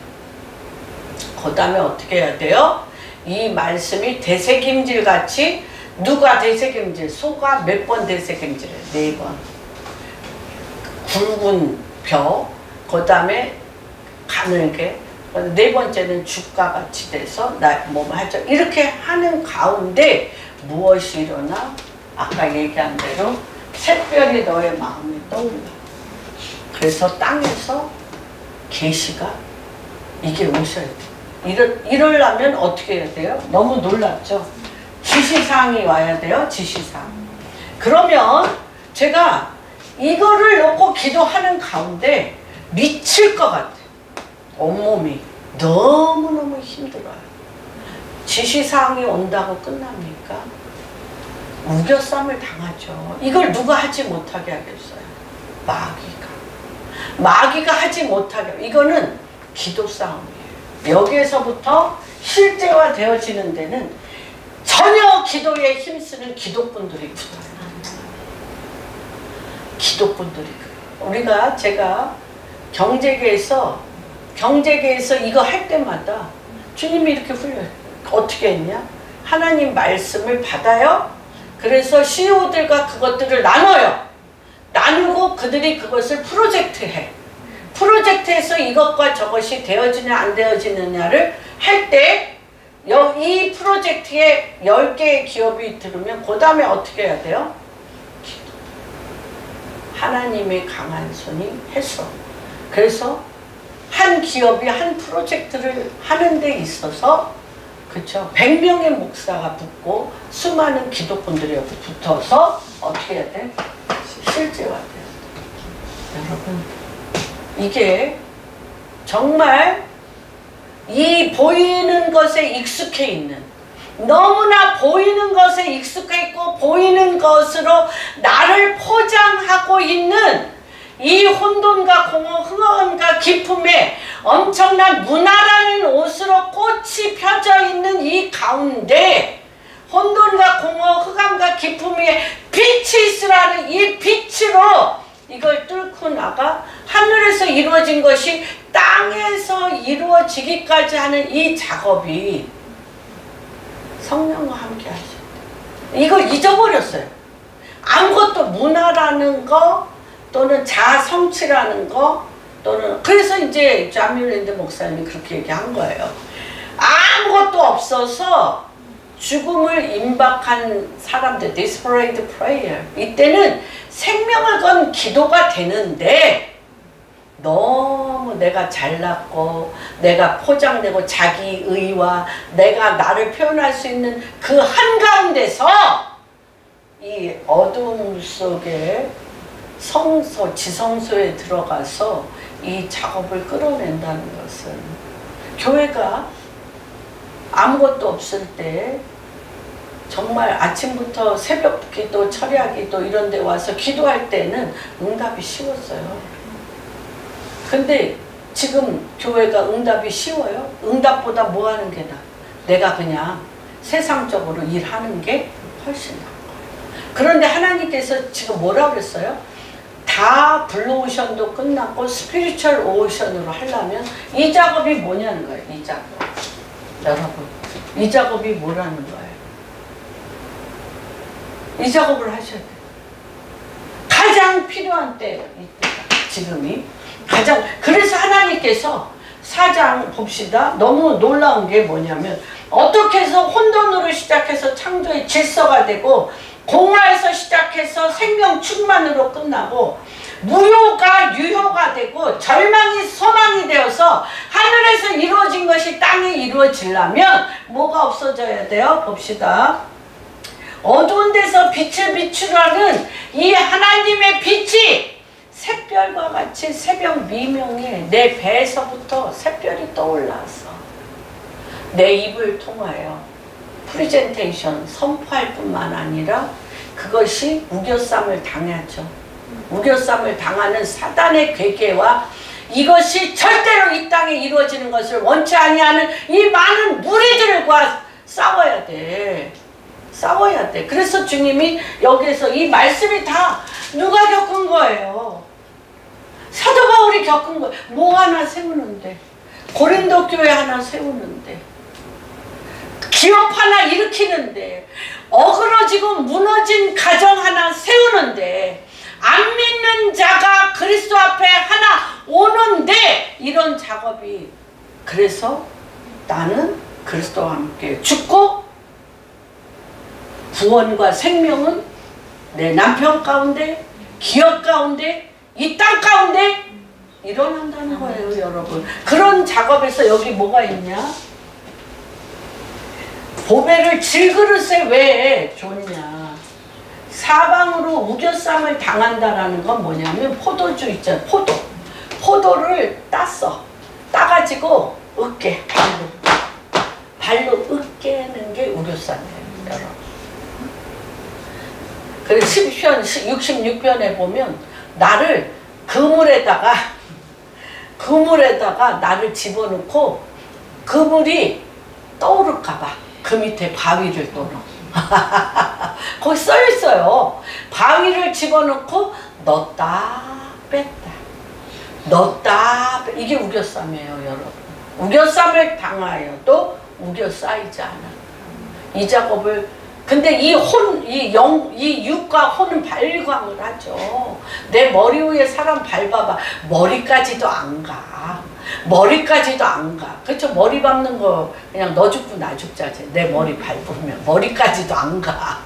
그 다음에 어떻게 해야 돼요? 이 말씀이 되새김질 같이 누가 되새김질? 소가 몇 번 되새김질해? 4번. 굵은 벼, 그 다음에 가늘게, 4번째는 죽과 같이 돼서 하죠. 이렇게 하는 가운데 무엇이 일어나? 아까 얘기한 대로 샛별이 너의 마음에 떠올라. 그래서 땅에서 계시가 이게 오셔야 돼. 이러려면 어떻게 해야 돼요? 너무 놀랍죠? 지시사항이 와야 돼요. 지시사항. 그러면 제가 이거를 놓고 기도하는 가운데 미칠 것 같아요. 온몸이 너무너무 힘들어요. 지시사항이 온다고 끝납니까? 우겨쌈을 당하죠. 이걸 누가 하지 못하게 하겠어요? 마귀가 하지 못하게. 이거는 기도 싸움이에요. 여기에서부터 실제화 되어지는 데는 전혀 기도에 힘쓰는 기독분들이 붙어요. 기독분들이. 제가 경제계에서 이거 할 때마다 주님이 이렇게 훈련해요. 어떻게 했냐? 하나님 말씀을 받아요. 그래서 CEO들과 그것들을 나눠요. 나누고 그들이 그것을 프로젝트해. 프로젝트에서 이것과 저것이 되어지냐 안 되어지느냐를 할 때 이 프로젝트에 10개의 기업이 들으면 그 다음에 어떻게 해야 돼요? 하나님의 강한 손이 했어. 그래서 한 기업이 한 프로젝트를 하는 데 있어서 그쵸? 100명의 목사가 붙고 수많은 기독분들이 여기 붙어서 어떻게 해야 돼? 실제화돼요. 여러분 이게 정말 이 보이는 것에 익숙해 있는, 너무나 보이는 것에 익숙해 있고 보이는 것으로 나를 포장하고 있는 이 혼돈과 공허, 흥엄과 기품에 엄청난 문화라는 옷으로 꽃이 펴져 있는 이 가운데 혼돈과 공허, 흑암과 기품에 빛이 있으라는 이 빛으로 이걸 뚫고 나가 하늘에서 이루어진 것이 땅에서 이루어지기까지 하는 이 작업이 성령과 함께 하셔. 이걸 잊어버렸어요. 아무것도 문화라는 거 또는 자아 성취라는 거 또는 그래서 이제 자밀랜드 목사님이 그렇게 얘기한 거예요. 아무것도 없어서 죽음을 임박한 사람들, desperate prayer. 이때는 생명을 건 기도가 되는데 너무 내가 잘났고 내가 포장되고 자기의와 내가 나를 표현할 수 있는 그 한가운데서 이 어둠 속에 성소, 지성소에 들어가서 이 작업을 끌어낸다는 것은 교회가 아무것도 없을 때 정말 아침부터 새벽 기도, 철야 기도 이런 데 와서 기도할 때는 응답이 쉬웠어요. 근데 지금 교회가 응답이 쉬워요? 응답보다 뭐 하는 게 나아? 내가 그냥 세상적으로 일하는 게 훨씬 나은 거예요. 그런데 하나님께서 지금 뭐라고 그랬어요? 다 블루오션도 끝났고 스피리추얼 오션으로 하려면 이 작업이 뭐냐는 거예요. 이 작업. 여러분 이 작업이 뭐라는 거예요? 이 작업을 하셔야 돼요. 가장 필요한 때예요. 지금이 가장. 그래서 하나님께서 4장 봅시다. 너무 놀라운 게 뭐냐면 어떻게 해서 혼돈으로 시작해서 창조의 질서가 되고 공화에서 시작해서 생명 충만으로 끝나고 무효가 유효가 되고 절망이 소망이 되어서 하늘에서 이루어진 것이 땅에 이루어지려면 뭐가 없어져야 돼요? 봅시다. 어두운 데서 빛을 비추라는 이 하나님의 빛이 샛별과 같이 새벽 미명에 내 배에서부터 샛별이 떠올라서 내 입을 통하여 프레젠테이션 선포할 뿐만 아니라 그것이 우겨쌈을 당하죠. 우겨쌈을 당하는 사단의 괴계와 이것이 절대로 이 땅에 이루어지는 것을 원치 아니하는 이 많은 무리들과 싸워야 돼. 싸워야 돼. 그래서 주님이 여기에서 이 말씀이 다 누가 겪은 거예요? 사도 바울이 겪은 거예요. 뭐 하나 세우는데, 고린도 교회 하나 세우는데, 기업 하나 일으키는데, 어그러지고 무너진 가정 하나 세우는데, 안 믿는 자가 그리스도 앞에 하나 오는데, 이런 작업이. 그래서 나는 그리스도와 함께 죽고 구원과 생명은 내 남편 가운데, 기업 가운데, 이 땅 가운데 일어난다는 거예요, 여러분. 그런 작업에서 여기 뭐가 있냐? 보배를 질그릇에 왜 줬냐? 사방으로 우겨쌈을 당한다라는 건 뭐냐면 포도주 있잖아, 포도를 땄어. 따가지고 으깨, 발로 으깨는 게 우겨쌈이에요, 여러분. 그래서 10편, 66편에 보면 나를 그물에다가 나를 집어넣고 그물이 떠오를까봐 그 밑에 바위를 또 넣어. 거기 써있어요. 바위를 집어넣고 넣었다 뺐다 넣었다 뺐다. 이게 우겨쌈이에요, 여러분. 우겨쌈을 당하여도 우겨 쌓이지 않아. 이 작업을. 근데 이 육과 혼은 발광을 하죠. 내 머리 위에 사람 밟아봐. 머리까지도 안 가. 머리까지도 안 가. 그렇죠? 머리 밟는 거 그냥 너 죽고 나 죽자지. 내 머리 밟으면 머리까지도 안 가.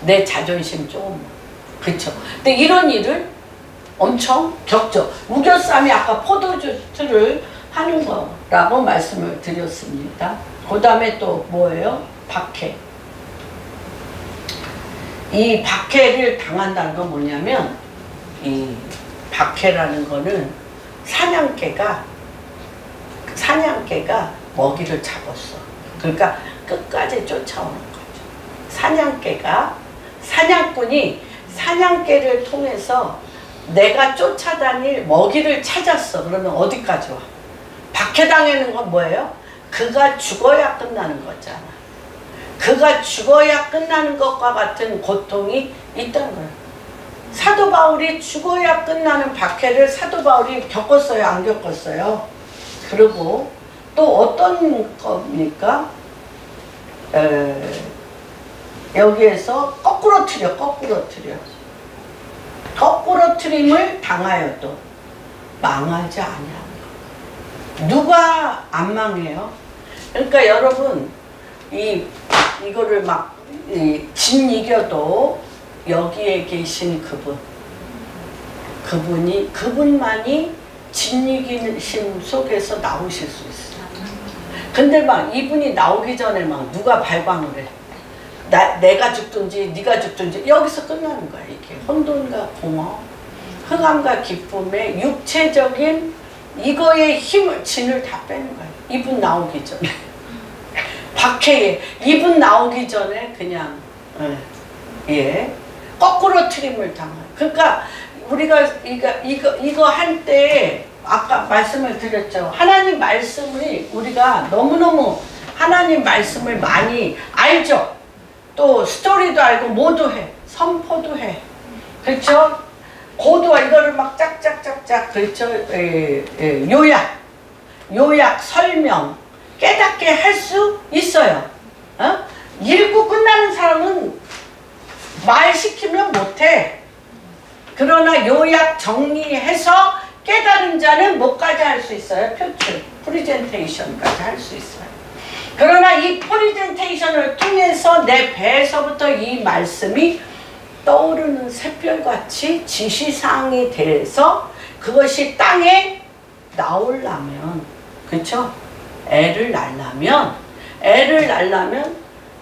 내 자존심 좀. 그렇죠? 근데 이런 일을 엄청 겪죠. 우겨쌈이 아까 포도주를 하는 거라고 말씀을 드렸습니다. 그 다음에 또 뭐예요? 박해. 이 박해를 당한다는 건 뭐냐면, 이 박해라는 거는 사냥개가 먹이를 잡았어. 그러니까 끝까지 쫓아오는 거죠. 사냥꾼이 사냥개를 통해서 내가 쫓아다닐 먹이를 찾았어. 그러면 어디까지 와? 박해당하는 건 뭐예요? 그가 죽어야 끝나는 거잖아. 그가 죽어야 끝나는 것과 같은 고통이 있다는 거예요. 사도 바울이 죽어야 끝나는 박해를 사도 바울이 겪었어요? 안 겪었어요? 그리고 또 어떤 겁니까? 여기에서 거꾸로 트림을 당하여도 망하지 아니하는. 누가 안 망해요? 그러니까 여러분, 이거를 막 진이겨도 여기에 계신 그분만이 진이기심 속에서 나오실 수 있어요. 근데 막 이분이 나오기 전에 막 누가 발광을 해. 내가 죽든지 네가 죽든지 여기서 끝나는 거야. 이게 혼돈과 공허, 흑암과 기쁨의 육체적인 이거의 힘을, 진을 다 빼는 거야. 이분 나오기 전에. 박해에 이분 나오기 전에 그냥 거꾸로 트림을 당해요. 그러니까 우리가 이거 할 때 아까 말씀을 드렸죠. 하나님 말씀을 우리가 너무너무 하나님 말씀을 많이 알죠. 또 스토리도 알고 뭐도 해. 선포도 해. 그렇죠? 고도와 이거를 막 짝짝짝짝, 그렇죠? 요약, 설명, 깨닫게 할 수 있어요. 읽고 끝나는 사람은 말 시키면 못해. 그러나 요약 정리해서 깨달은 자는 뭐까지 할 수 있어요? 표출, 프레젠테이션까지 할 수 있어요. 그러나 이 프레젠테이션을 통해서 내 배에서부터 이 말씀이 떠오르는 샛별같이 지시사항이 돼서 그것이 땅에 나오려면, 그렇죠? 애를 낳으려면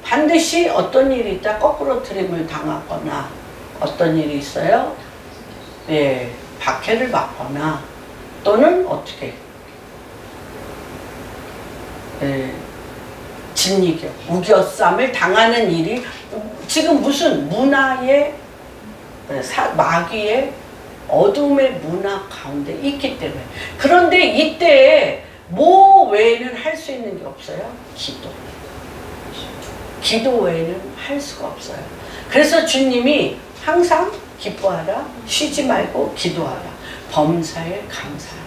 반드시 어떤 일이 있다. 거꾸로 트림을 당하거나 어떤 일이 있어요? 박해를 받거나 또는 어떻게 진리교, 우겨쌈을 당하는 일이 지금 무슨 문화의 마귀의 어둠의 문화 가운데 있기 때문에. 그런데 이때 뭐 외에는 할 수 있는 게 없어요? 기도. 기도 외에는 할 수가 없어요. 그래서 주님이 항상 기뻐하라, 쉬지 말고 기도하라, 범사에 감사하라.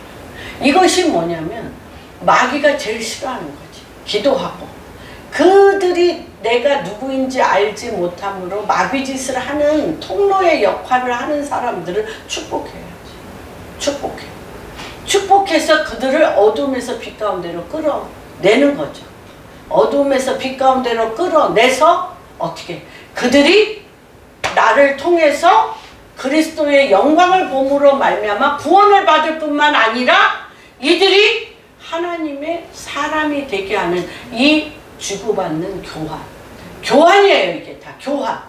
이것이 뭐냐면 마귀가 제일 싫어하는 거지. 기도하고 그들이 내가 누구인지 알지 못함으로 마귀짓을 하는 통로의 역할을 하는 사람들을 축복해야지. 축복해. 축복해서 그들을 어둠에서 빛 가운데로 끌어내는 거죠. 어둠에서 빛 가운데로 끌어내서 어떻게? 그들이 나를 통해서 그리스도의 영광을 봄으로 말미암아 구원을 받을 뿐만 아니라 이들이 하나님의 사람이 되게 하는 이 주고받는 교환. 교환이에요. 이게 다 교환.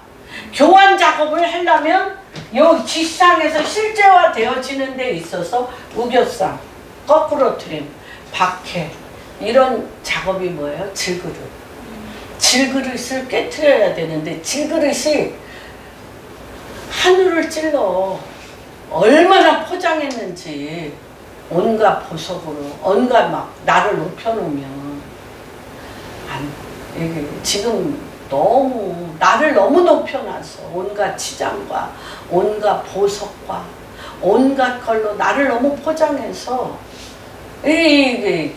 교환 작업을 하려면 이 지상에서 실제화되어지는 데 있어서 우겨쌈, 거꾸로 트림, 박해 이런 작업이 뭐예요? 질그릇. 질그릇을 깨트려야 되는데 질그릇이 하늘을 찔러 얼마나 포장했는지 온갖 보석으로 온갖 막 나를 높여놓으면 이게 지금 너무 나를 너무 높여놨어. 온갖 치장과 온갖 보석과 온갖 걸로 나를 너무 포장해서 이게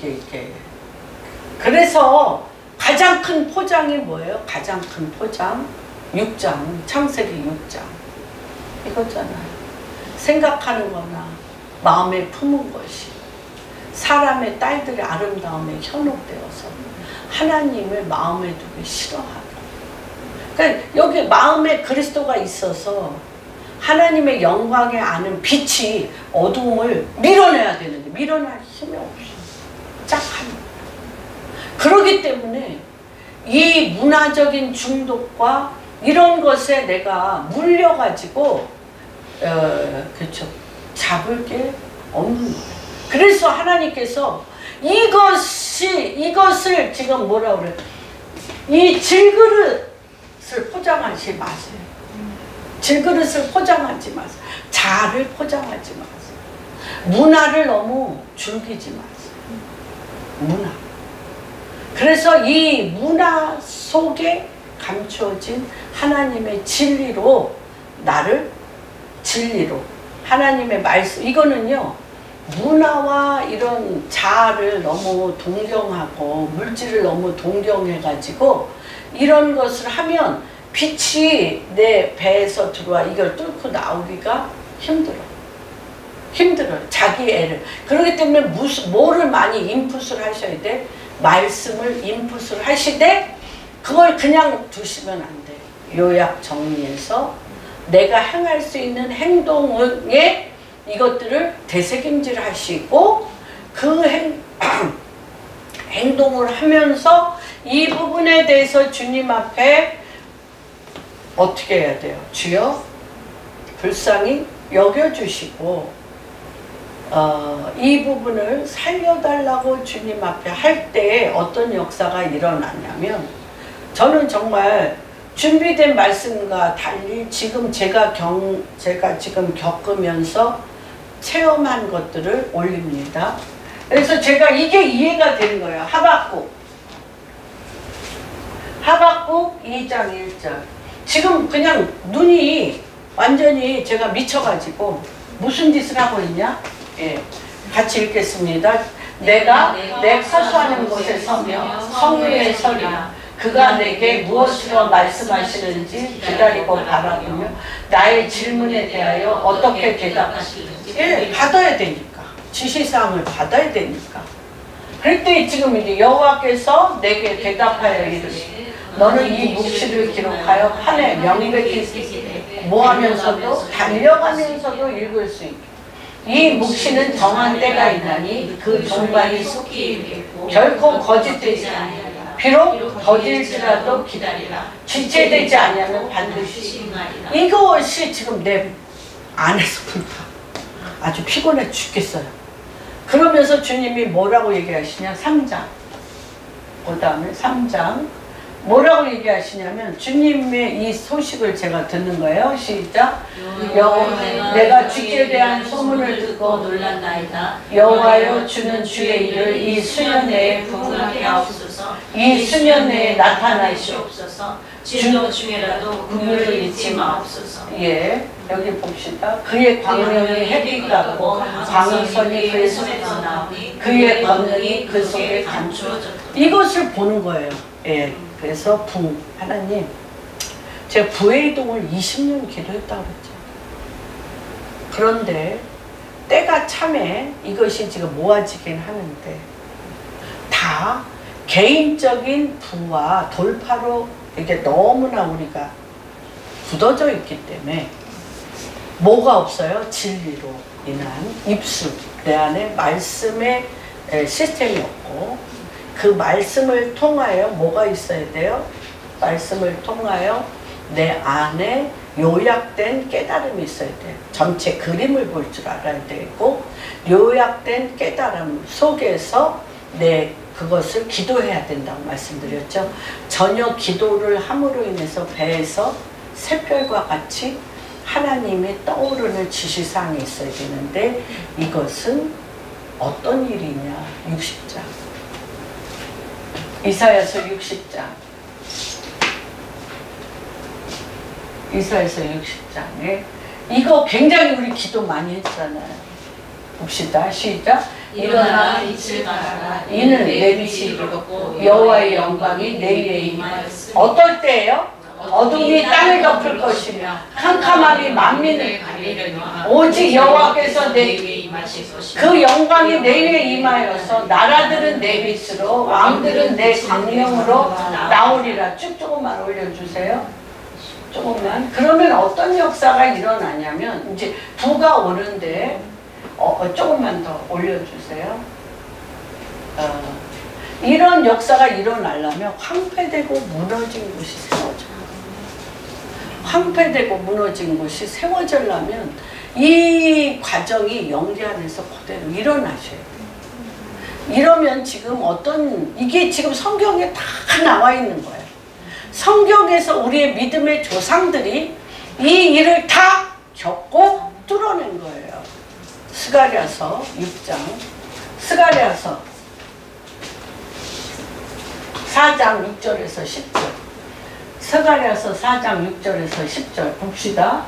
그래서 가장 큰 포장이 뭐예요? 가장 큰 포장 6장 창세기 6장 이거잖아요. 생각하는 거나 마음에 품은 것이 사람의 딸들의 아름다움에 현혹되어서 하나님을 마음에 두기 싫어하고. 그러니까 여기 마음에 그리스도가 있어서 하나님의 영광에 아는 빛이 어두움을 밀어내야 되는데 밀어낼 힘이 없어. 짝 하나. 그러기 때문에 이 문화적인 중독과 이런 것에 내가 물려가지고 그렇죠. 잡을 게 없는 거예요. 그래서 하나님께서 이것을 지금 뭐라 그래? 이 질그릇을 포장하지 마세요. 질그릇을 포장하지 마세요. 자아를 포장하지 마세요. 문화를 너무 즐기지 마세요. 문화. 그래서 이 문화 속에 감추어진 하나님의 진리로 나를 진리로 하나님의 말씀 이거는요 문화와 이런 자아를 너무 동경하고 물질을 너무 동경해가지고 이런 것을 하면 빛이 내 배에서 들어와 이걸 뚫고 나오기가 힘들어요. 자기 애를. 그렇기 때문에 뭐를 많이 인풋을 하셔야 돼? 말씀을 인풋을 하시되 그걸 그냥 두시면 안 돼. 요약 정리해서 내가 행할 수 있는 행동에 이것들을 되새김질 하시고 그 행동을 하면서 이 부분에 대해서 주님 앞에 어떻게 해야 돼요? 주여 불쌍히 여겨주시고 이 부분을 살려달라고 주님 앞에 할 때 어떤 역사가 일어나냐면 저는 정말 준비된 말씀과 달리 지금 제가 지금 겪으면서 체험한 것들을 올립니다. 그래서 제가 이게 이해가 되는 거예요. 하박국 2장 1절. 지금 그냥 눈이 완전히 제가 미쳐가지고 무슨 짓을 하고 있냐? 예, 같이 읽겠습니다. 내가 내 사수하는 곳에 서며 성위에 서리라. 그가 내게 무엇으로 말씀하시는지 기다리고 바라보며 나의 질문에 대하여 어떻게 대답하시는지 받아야 되니까. 지시사항을 받아야 되니까. 그럴 때 지금 이제 여호와께서 내게 대답하여 이르시되 너는 이 묵시를 기록하여 판에 명백히 쓰시되 모하면서도 달려가면서도 읽을 수 있게. 이 묵시는 정한 때가 있나니 그 종말이 속히 이르겠고 결코 거짓되지 아니하리라. 비록 더딜지라도 기다리라. 지체되지 아니하면 반드시 임하리라. 이것이 지금 내 안에서부터 아주 피곤해 죽겠어요. 그러면서 주님이 뭐라고 얘기하시냐? 3장 그 다음에 3장 뭐라고 얘기하시냐면 주님의 이 소식을 제가 듣는 거예요. 시작. 내가 주께 대한 소문을 듣고 놀란나이다. 여호와여 주는 주의 일을 이 수년 내에 궁금하게 하옵소서. 이 수년 내에 나타나시옵소서. 진노 중에라도 긍휼을 잊지 마옵소서. 예, 여기 봅시다. 그의 광명이 햇빛 같고 광선이 그의 손에서 나오니 그의 권능이 그 속에 감추어졌다. 이것을 보는 거예요. 예, 그래서 하나님, 제가 부의 이동을 20년 기도했다고 그랬죠. 그런데 때가 참에 이것이 지금 모아지긴 하는데 다 개인적인 부와 돌파로 이게 너무나 우리가 굳어져 있기 때문에 뭐가 없어요? 진리로 인한 입술, 내 안에 말씀의 시스템이 없고 그 말씀을 통하여 뭐가 있어야 돼요? 말씀을 통하여 내 안에 요약된 깨달음이 있어야 돼요. 전체 그림을 볼 줄 알아야 되고 요약된 깨달음 속에서 내 그것을 기도해야 된다고 말씀드렸죠. 저녁 기도를 함으로 인해서 배에서 샛별과 같이 하나님의 떠오르는 지시사항이 있어야 되는데 이것은 어떤 일이냐? 60장. 이사야서 60장. 이사야서 60장에 이거 굉장히 우리 기도 많이 했잖아요. 봅시다. 시작. 일어나 빛을 발하라. 이는 내 빛이 이르렀고 여호와의 영광이 내 위에 임하였으니. 어떨 때예요? 어둠이 땅을 덮을 것이며 캄캄함이 만민을 가리려니와 오직 여호와께서 내 위에 임하실 것이며 그 영광이 내 위에 임하여서 나라들은 내 빛으로 왕들은 내 광명으로 나오리라. 쭉 조금만 올려주세요. 조금만. 그러면 어떤 역사가 일어나냐면 이제 부가 오는데 조금만 더 올려주세요. 이런 역사가 일어나려면 황폐되고 무너진 곳이 세워져요. 황폐되고 무너진 곳이 세워지려면 이 과정이 영계 안에서 그대로 일어나셔야 돼요. 이러면 지금 이게 지금 성경에 다 나와 있는 거예요. 성경에서 우리의 믿음의 조상들이 이 일을 다 겪고 뚫어낸 거예요. 스가랴서 6장, 스가랴서 4장 6절에서 10절, 스가랴서 4장 6절에서 10절 봅시다.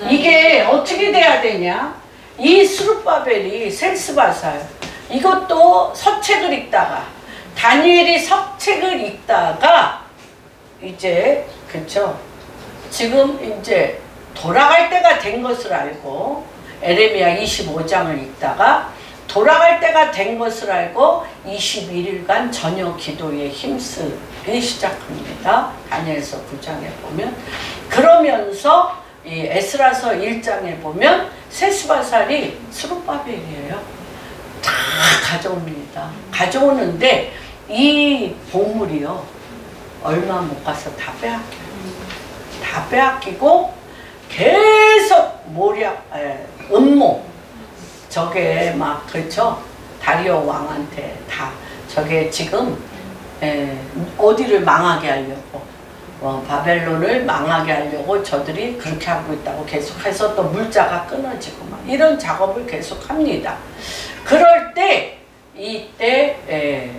이게 어떻게 돼야 되냐? 이 스룹바벨이 셀스바살, 이것도 서책을 읽다가 다니엘이 서책을 읽다가 이제 그쵸? 지금 이제 돌아갈 때가 된 것을 알고 에레미야 25장을 읽다가 돌아갈 때가 된 것을 알고 21일간 저녁 기도에 힘쓰기 시작합니다. 다니엘서 9장에 보면. 그러면서 이 에스라서 1장에 보면 셋스바살이 스룹바벨이에요. 다 가져옵니다. 가져오는데 이 보물이요 얼마 못 가서 다 빼앗겨요. 다 빼앗기고 계속 음모 저게 막 그렇죠. 다리오 왕한테 다 저게 지금 어디를 망하게 하려고 바벨론을 망하게 하려고 저들이 그렇게 하고 있다고 계속해서 또 물자가 끊어지고 막 이런 작업을 계속 합니다. 그럴 때 이때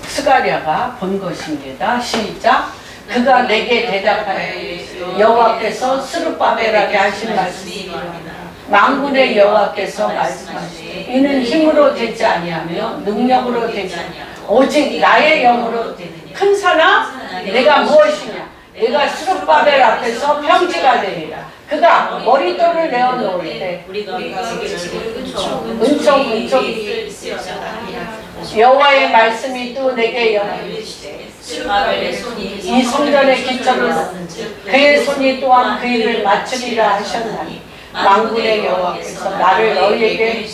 스가랴가 본 것입니다. 시작. 그가 내게 대답하여 여호와께서 스룹바벨에게 하신 말씀이 만군의 여호와께서 말씀하시되 이는 힘으로 되지 아니하며 능력으로 되지 아니하며 오직 나의 영으로 되느니라. 큰 사람 내가 무엇이냐? 내가 스룹바벨 앞에서 평지가 되리라. 그가 머릿돌을 내어놓을 때 은총 여호와의 말씀이 또 내게 이르시되 이 성전의 기초를 그의 손이 또한 그 일을 마치리라 하셨나니 만군의 여호와께서 나를 너희에게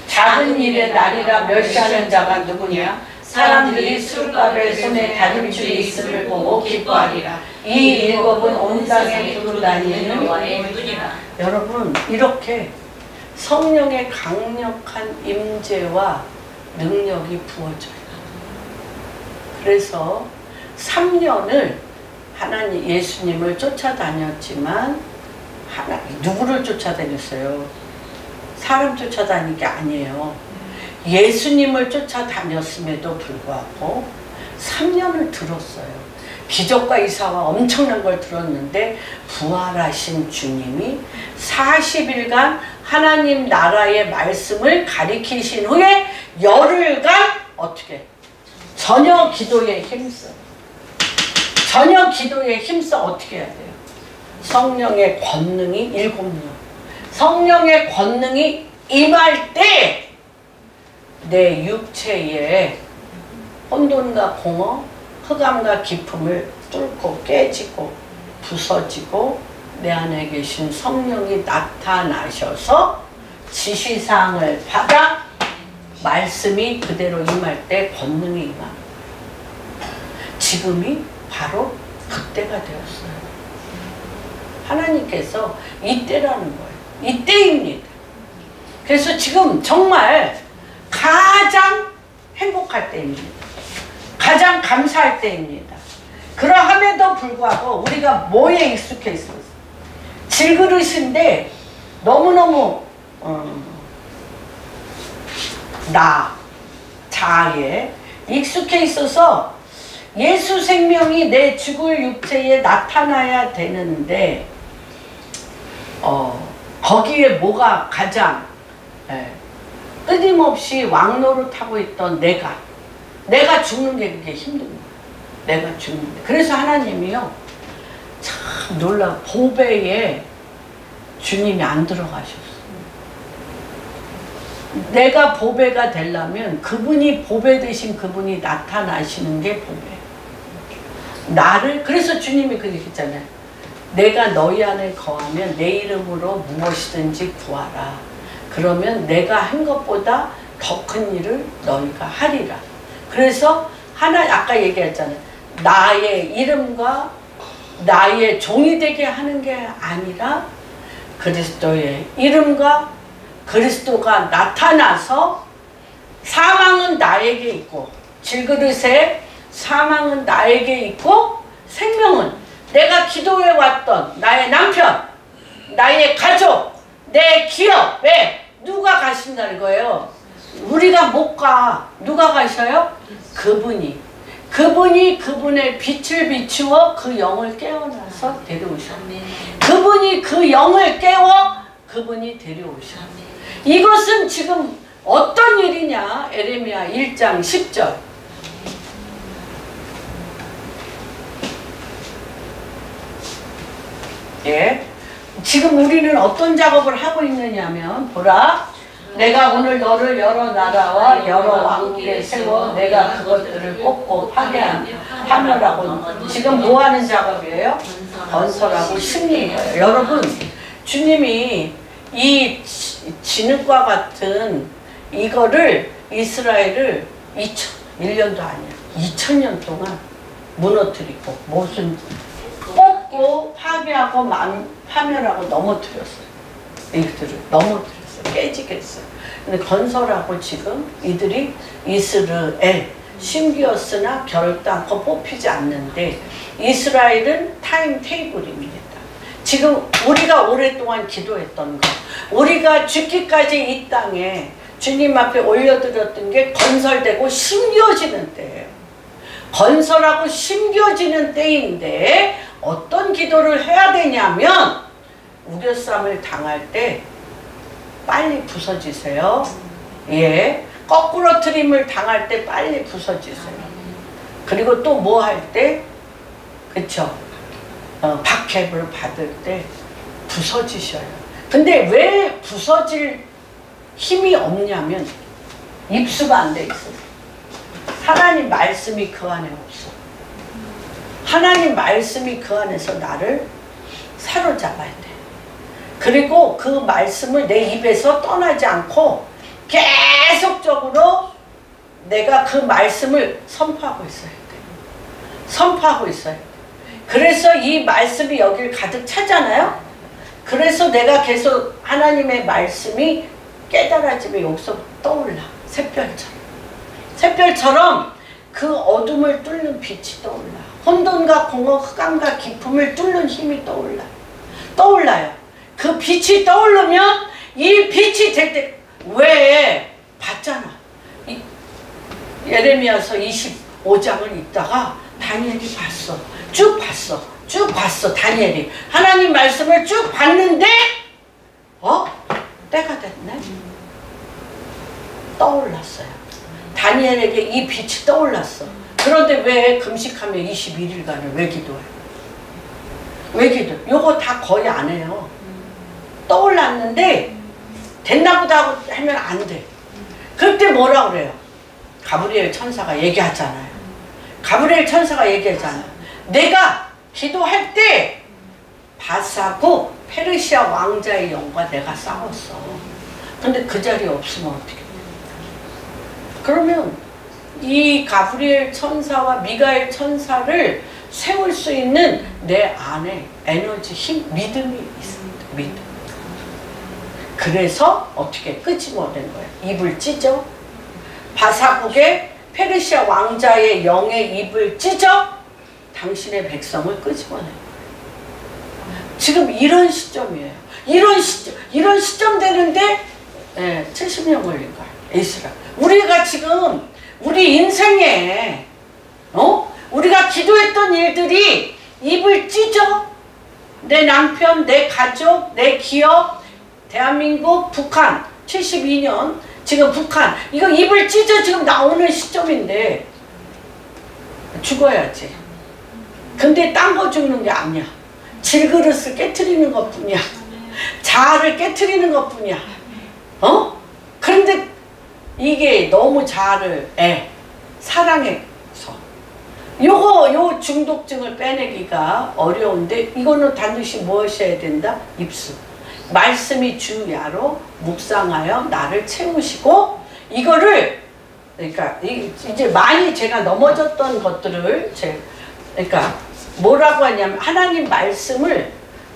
작은 일의 날이라 멸시하는 자가 누구냐? 사람들이 스룹바벨 손에 다림줄이 있음을 보고 기뻐하리라. 이 일곱은 온 땅에 두루 다니는 여호와의 눈이라. 여러분 이렇게 성령의 강력한 임재와 능력이 부어져요. 그래서 3년을 하나님 예수님을 쫓아다녔지만 누구를 쫓아다녔어요? 사람 쫓아다닌 게 아니에요. 예수님을 쫓아다녔음에도 불구하고 3년을 들었어요. 기적과 이사와 엄청난 걸 들었는데 부활하신 주님이 40일간 하나님 나라의 말씀을 가리키신 후에 열흘간 어떻게? 저녁 기도에 힘써. 저녁 기도에 힘써 어떻게 해야 돼요? 성령의 권능이 7년. 성령의 권능이 임할 때 내 육체에 혼돈과 공허, 흑암과 기품을 뚫고 깨지고 부서지고 내 안에 계신 성령이 나타나셔서 지시사항을 받아 말씀이 그대로 임할 때 권능이 임합니다. 지금이 바로 그때가 되었어요. 하나님께서 이때라는 거예요. 이때입니다. 그래서 지금 정말 가장 행복할 때입니다. 가장 감사할 때입니다. 그러함에도 불구하고 우리가 뭐에 익숙해 있었어요? 질그릇인데 너무너무 자아에 익숙해 있어서 예수 생명이 내 죽을 육체에 나타나야 되는데 거기에 뭐가 가장 끊임없이 왕노릇하고 있던 내가 죽는 게 그게 힘든 거예요. 내가 죽는 게. 그래서 하나님이요 참 놀라 보배에 주님이 안 들어가셨어요. 내가 보배가 되려면 그분이 보배 되신 그분이 나타나시는 게 보배. 그래서 주님이 그렇게 했잖아요. 내가 너희 안에 거하면 내 이름으로 무엇이든지 구하라. 그러면 내가 한 것보다 더 큰 일을 너희가 하리라. 그래서 아까 얘기했잖아요. 나의 이름과 나의 종이 되게 하는 게 아니라 그리스도의 이름과 그리스도가 나타나서 사망은 나에게 있고 질그릇에 사망은 나에게 있고 생명은 내가 기도해 왔던 나의 남편, 나의 가족, 내 기업. 왜? 누가 가신다는 거예요. 우리가 못 가. 누가 가셔요? 그분이 그분의 빛을 비추어 그 영을 깨어나서 데려오셔. 그분이 그 영을 깨워 그분이 데려오셔. 이것은 지금 어떤 일이냐? 에레미야 1장 10절. 예. 지금 우리는 어떤 작업을 하고 있느냐면 보라, 내가 오늘 너를 여러 나라와 여러 왕국에 세워 내가 그것들을 뽑고 파멸하고. 지금 뭐 하는 작업이에요? 건설하고 승리예요. 여러분, 주님이 이 진흙과 같은 이거를 이스라엘을 1년도 아니야 2000년 동안 무너뜨리고 무슨 뽑고 파괴하고 파멸하고 넘어뜨렸어요. 이들을 넘어뜨렸어요. 깨지게 했어요. 근데 건설하고 지금 이들이 이스라엘 심기었으나 결도 않고 뽑히지 않는데 이스라엘은 타임 테이블입니다. 지금 우리가 오랫동안 기도했던 거, 우리가 죽기까지 이 땅에 주님 앞에 올려드렸던 게 건설되고 심겨지는 때예요. 건설하고 심겨지는 때인데 어떤 기도를 해야 되냐면 우겨쌈을 당할 때 빨리 부서지세요. 예, 거꾸로 트림을 당할 때 빨리 부서지세요. 그리고 또 뭐 할 때, 그쵸? 박해를 받을 때 부서지셔요. 근데 왜 부서질 힘이 없냐면 입수가 안 돼 있어요. 하나님 말씀이 그 안에 없어. 하나님 말씀이 그 안에서 나를 사로잡아야 돼. 그리고 그 말씀을 내 입에서 떠나지 않고 계속적으로 내가 그 말씀을 선포하고 있어야 돼. 선포하고 있어야 돼. 그래서 이 말씀이 여기를 가득 차잖아요. 그래서 내가 계속 하나님의 말씀이 깨달아지면 여기서 떠올라. 샛별처럼. 샛별처럼 그 그 어둠을 뚫는 빛이 떠올라. 혼돈과 공허, 흑암과 기품을 뚫는 힘이 떠올라요. 그 빛이 떠오르면 이 빛이 될 때, 왜? 봤잖아. 예레미야서 25장을 읽다가 다니엘이 봤어. 쭉 봤어. 다니엘이. 하나님 말씀을 쭉 봤는데, 때가 됐네? 떠올랐어요. 다니엘에게 이 빛이 떠올랐어. 그런데 왜 금식하며 21일간을 왜 기도해? 왜 기도? 요거 다 거의 안 해요. 떠올랐는데 됐나 보다 하면 안 돼. 그때 뭐라 그래요? 가브리엘 천사가 얘기하잖아요. 내가 기도할 때 바사고 페르시아 왕자의 영과 내가 싸웠어. 근데 그 자리에 없으면 어떻게 돼? 그러면 이 가브리엘 천사와 미가엘 천사를 세울 수 있는 내 안에 에너지, 힘, 믿음이 있습니다. 믿음. 그래서 어떻게 끄집어낸 거예요? 입을 찢어. 바사국의 페르시아 왕자의 영의 입을 찢어 당신의 백성을 끄집어낸 거예요. 지금 이런 시점이에요. 이런 시점 되는데 70년 걸린 거예요. 이스라엘. 우리가 지금 우리 인생에 우리가 기도했던 일들이 입을 찢어. 내 남편, 내 가족, 내 기업, 대한민국, 북한 72년 지금 북한 이거 입을 찢어 지금 나오는 시점인데 죽어야지. 근데 딴 거 죽는 게 아니야. 질그릇을 깨트리는 것뿐이야. 자아를 깨트리는 것뿐이야. 그런데 이게 너무 자아를 사랑해서 요 중독증을 빼내기가 어려운데 이거는 반드시 무엇이어야 된다? 입술. 말씀이 주야로 묵상하여 나를 채우시고 이거를 그러니까 이제 많이 제가 넘어졌던 것들을 그러니까 뭐라고 하냐면 하나님 말씀을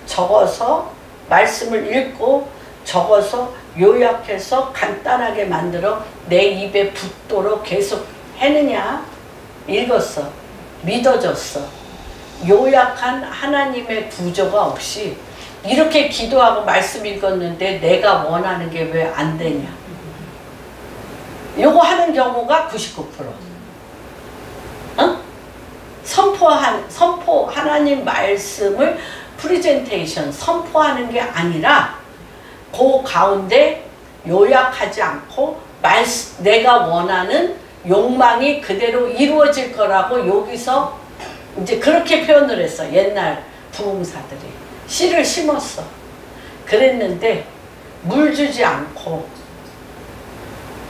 적어서 말씀을 읽고 적어서 요약해서 간단하게 만들어 내 입에 붙도록 계속 해느냐? 읽었어. 믿어졌어. 요약한 하나님의 구조가 없이 이렇게 기도하고 말씀 읽었는데 내가 원하는 게 왜 안 되냐? 요거 하는 경우가 99%. 선포 하나님 말씀을 프레젠테이션 선포하는 게 아니라 그 가운데 요약하지 않고 내가 원하는 욕망이 그대로 이루어질 거라고 여기서 이제 그렇게 표현을 했어. 옛날 부흥사들이 씨를 심었어. 그랬는데 물 주지 않고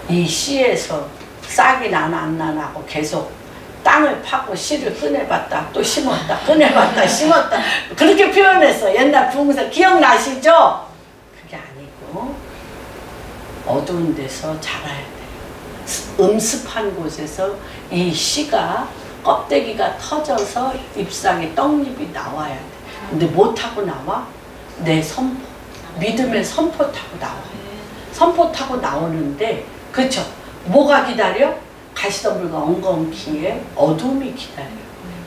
이 씨에서 싹이 나나 안 나나 하고 계속 땅을 파고 씨를 꺼내봤다 또 심었다 꺼내봤다 심었다 그렇게 표현했어. 옛날 부흥사 기억나시죠? 그게 아니고 어두운 데서 자라야 돼. 음습한 곳에서 이 씨가 껍데기가 터져서 잎사귀 떡잎이 나와야 돼. 근데 뭐 타고 나와? 내 선포, 믿음의 선포 타고 나와. 선포 타고 나오는데 그쵸? 뭐가 기다려? 가시덤불과 엉겅퀴에 어둠이 기다려.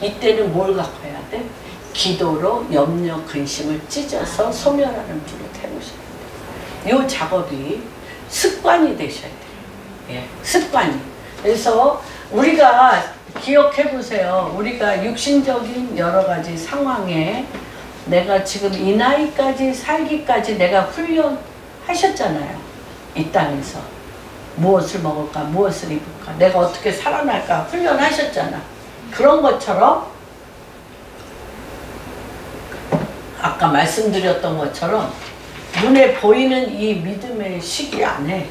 이때는 뭘 갖고 해야 돼? 기도로 염려, 근심을 찢어서 소멸하는 불을 태우셔야 돼. 이 작업이 습관이 되셔야 돼요. 습관이. 그래서 우리가 기억해 보세요. 우리가 육신적인 여러 가지 상황에 내가 지금 이 나이까지 살기까지 내가 훈련하셨잖아요. 이 땅에서. 무엇을 먹을까? 무엇을 입을까? 내가 어떻게 살아날까? 훈련하셨잖아. 그런 것처럼 아까 말씀드렸던 것처럼 눈에 보이는 이 믿음의 시기 안에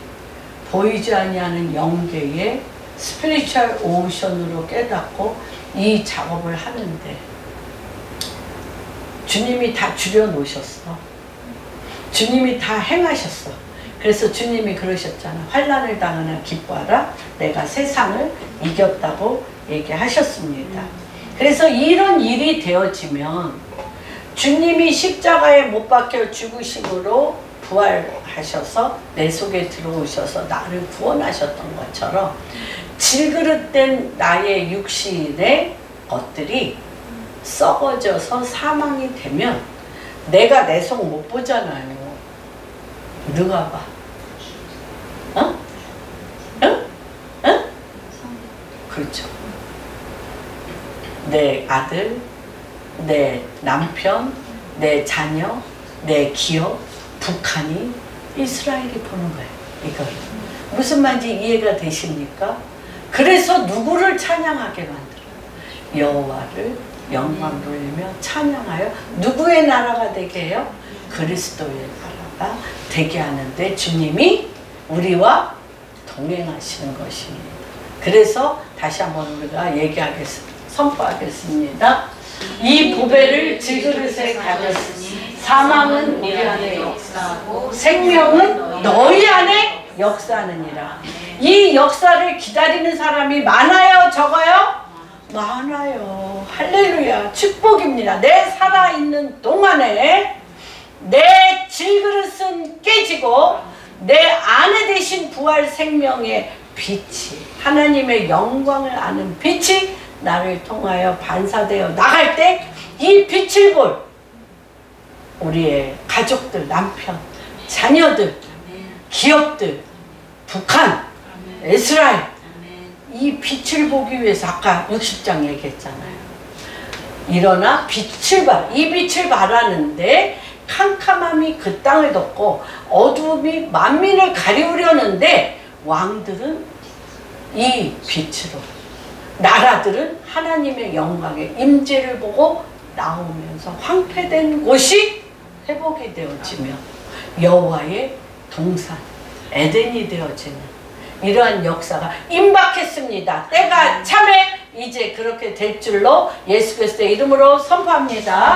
보이지 아니하는 영계의 스피리추얼 오션으로 깨닫고 이 작업을 하는데 주님이 다 줄여놓으셨어. 주님이 다 행하셨어. 그래서 주님이 그러셨잖아. 환난을 당하나 기뻐하라. 내가 세상을 이겼다고 얘기하셨습니다. 그래서 이런 일이 되어지면 주님이 십자가에 못 박혀 죽으심으로 부활하셔서 내 속에 들어오셔서 나를 구원하셨던 것처럼 질그릇된 나의 육신의 것들이 썩어져서 사망이 되면 내가 내 속 못 보잖아요. 누가 봐? 어? 응? 응? 그렇죠. 내 아들, 내 남편, 내 자녀, 내 기업, 북한이, 이스라엘이 보는 거예요. 이걸. 무슨 말인지 이해가 되십니까? 그래서 누구를 찬양하게 만들어요? 여호와를 영광 돌리며 찬양하여 누구의 나라가 되게 해요? 그리스도의 나라가 되게 하는데 주님이 우리와 동행하시는 것입니다. 그래서 다시 한번 우리가 선포하겠습니다. 이 보배를 질그릇에 가졌으니 사망은 우리 안에 역사하고 생명은 너희 안에 역사하느니라. 이 역사를 기다리는 사람이 많아요? 적어요? 많아요. 할렐루야. 축복입니다. 내 살아있는 동안에 내 질그릇은 깨지고 내 안에 되신 부활 생명의 빛이, 하나님의 영광을 아는 빛이 나를 통하여 반사되어 나갈 때 이 빛을 볼 우리의 가족들, 남편, 자녀들, 기업들, 북한, 이스라엘, 이 빛을 보기 위해서 아까 60장 얘기했잖아요. 일어나 빛을 봐. 이 빛을 바라는데 캄캄함이 그 땅을 덮고 어두움이 만민을 가리우려는데 왕들은 이 빛으로, 나라들은 하나님의 영광의 임재를 보고 나오면서 황폐된 곳이 회복이 되어지며 여호와의 동산 에덴이 되어지는 이러한 역사가 임박했습니다. 때가 참에 이제 그렇게 될 줄로 예수 그리스도의 이름으로 선포합니다.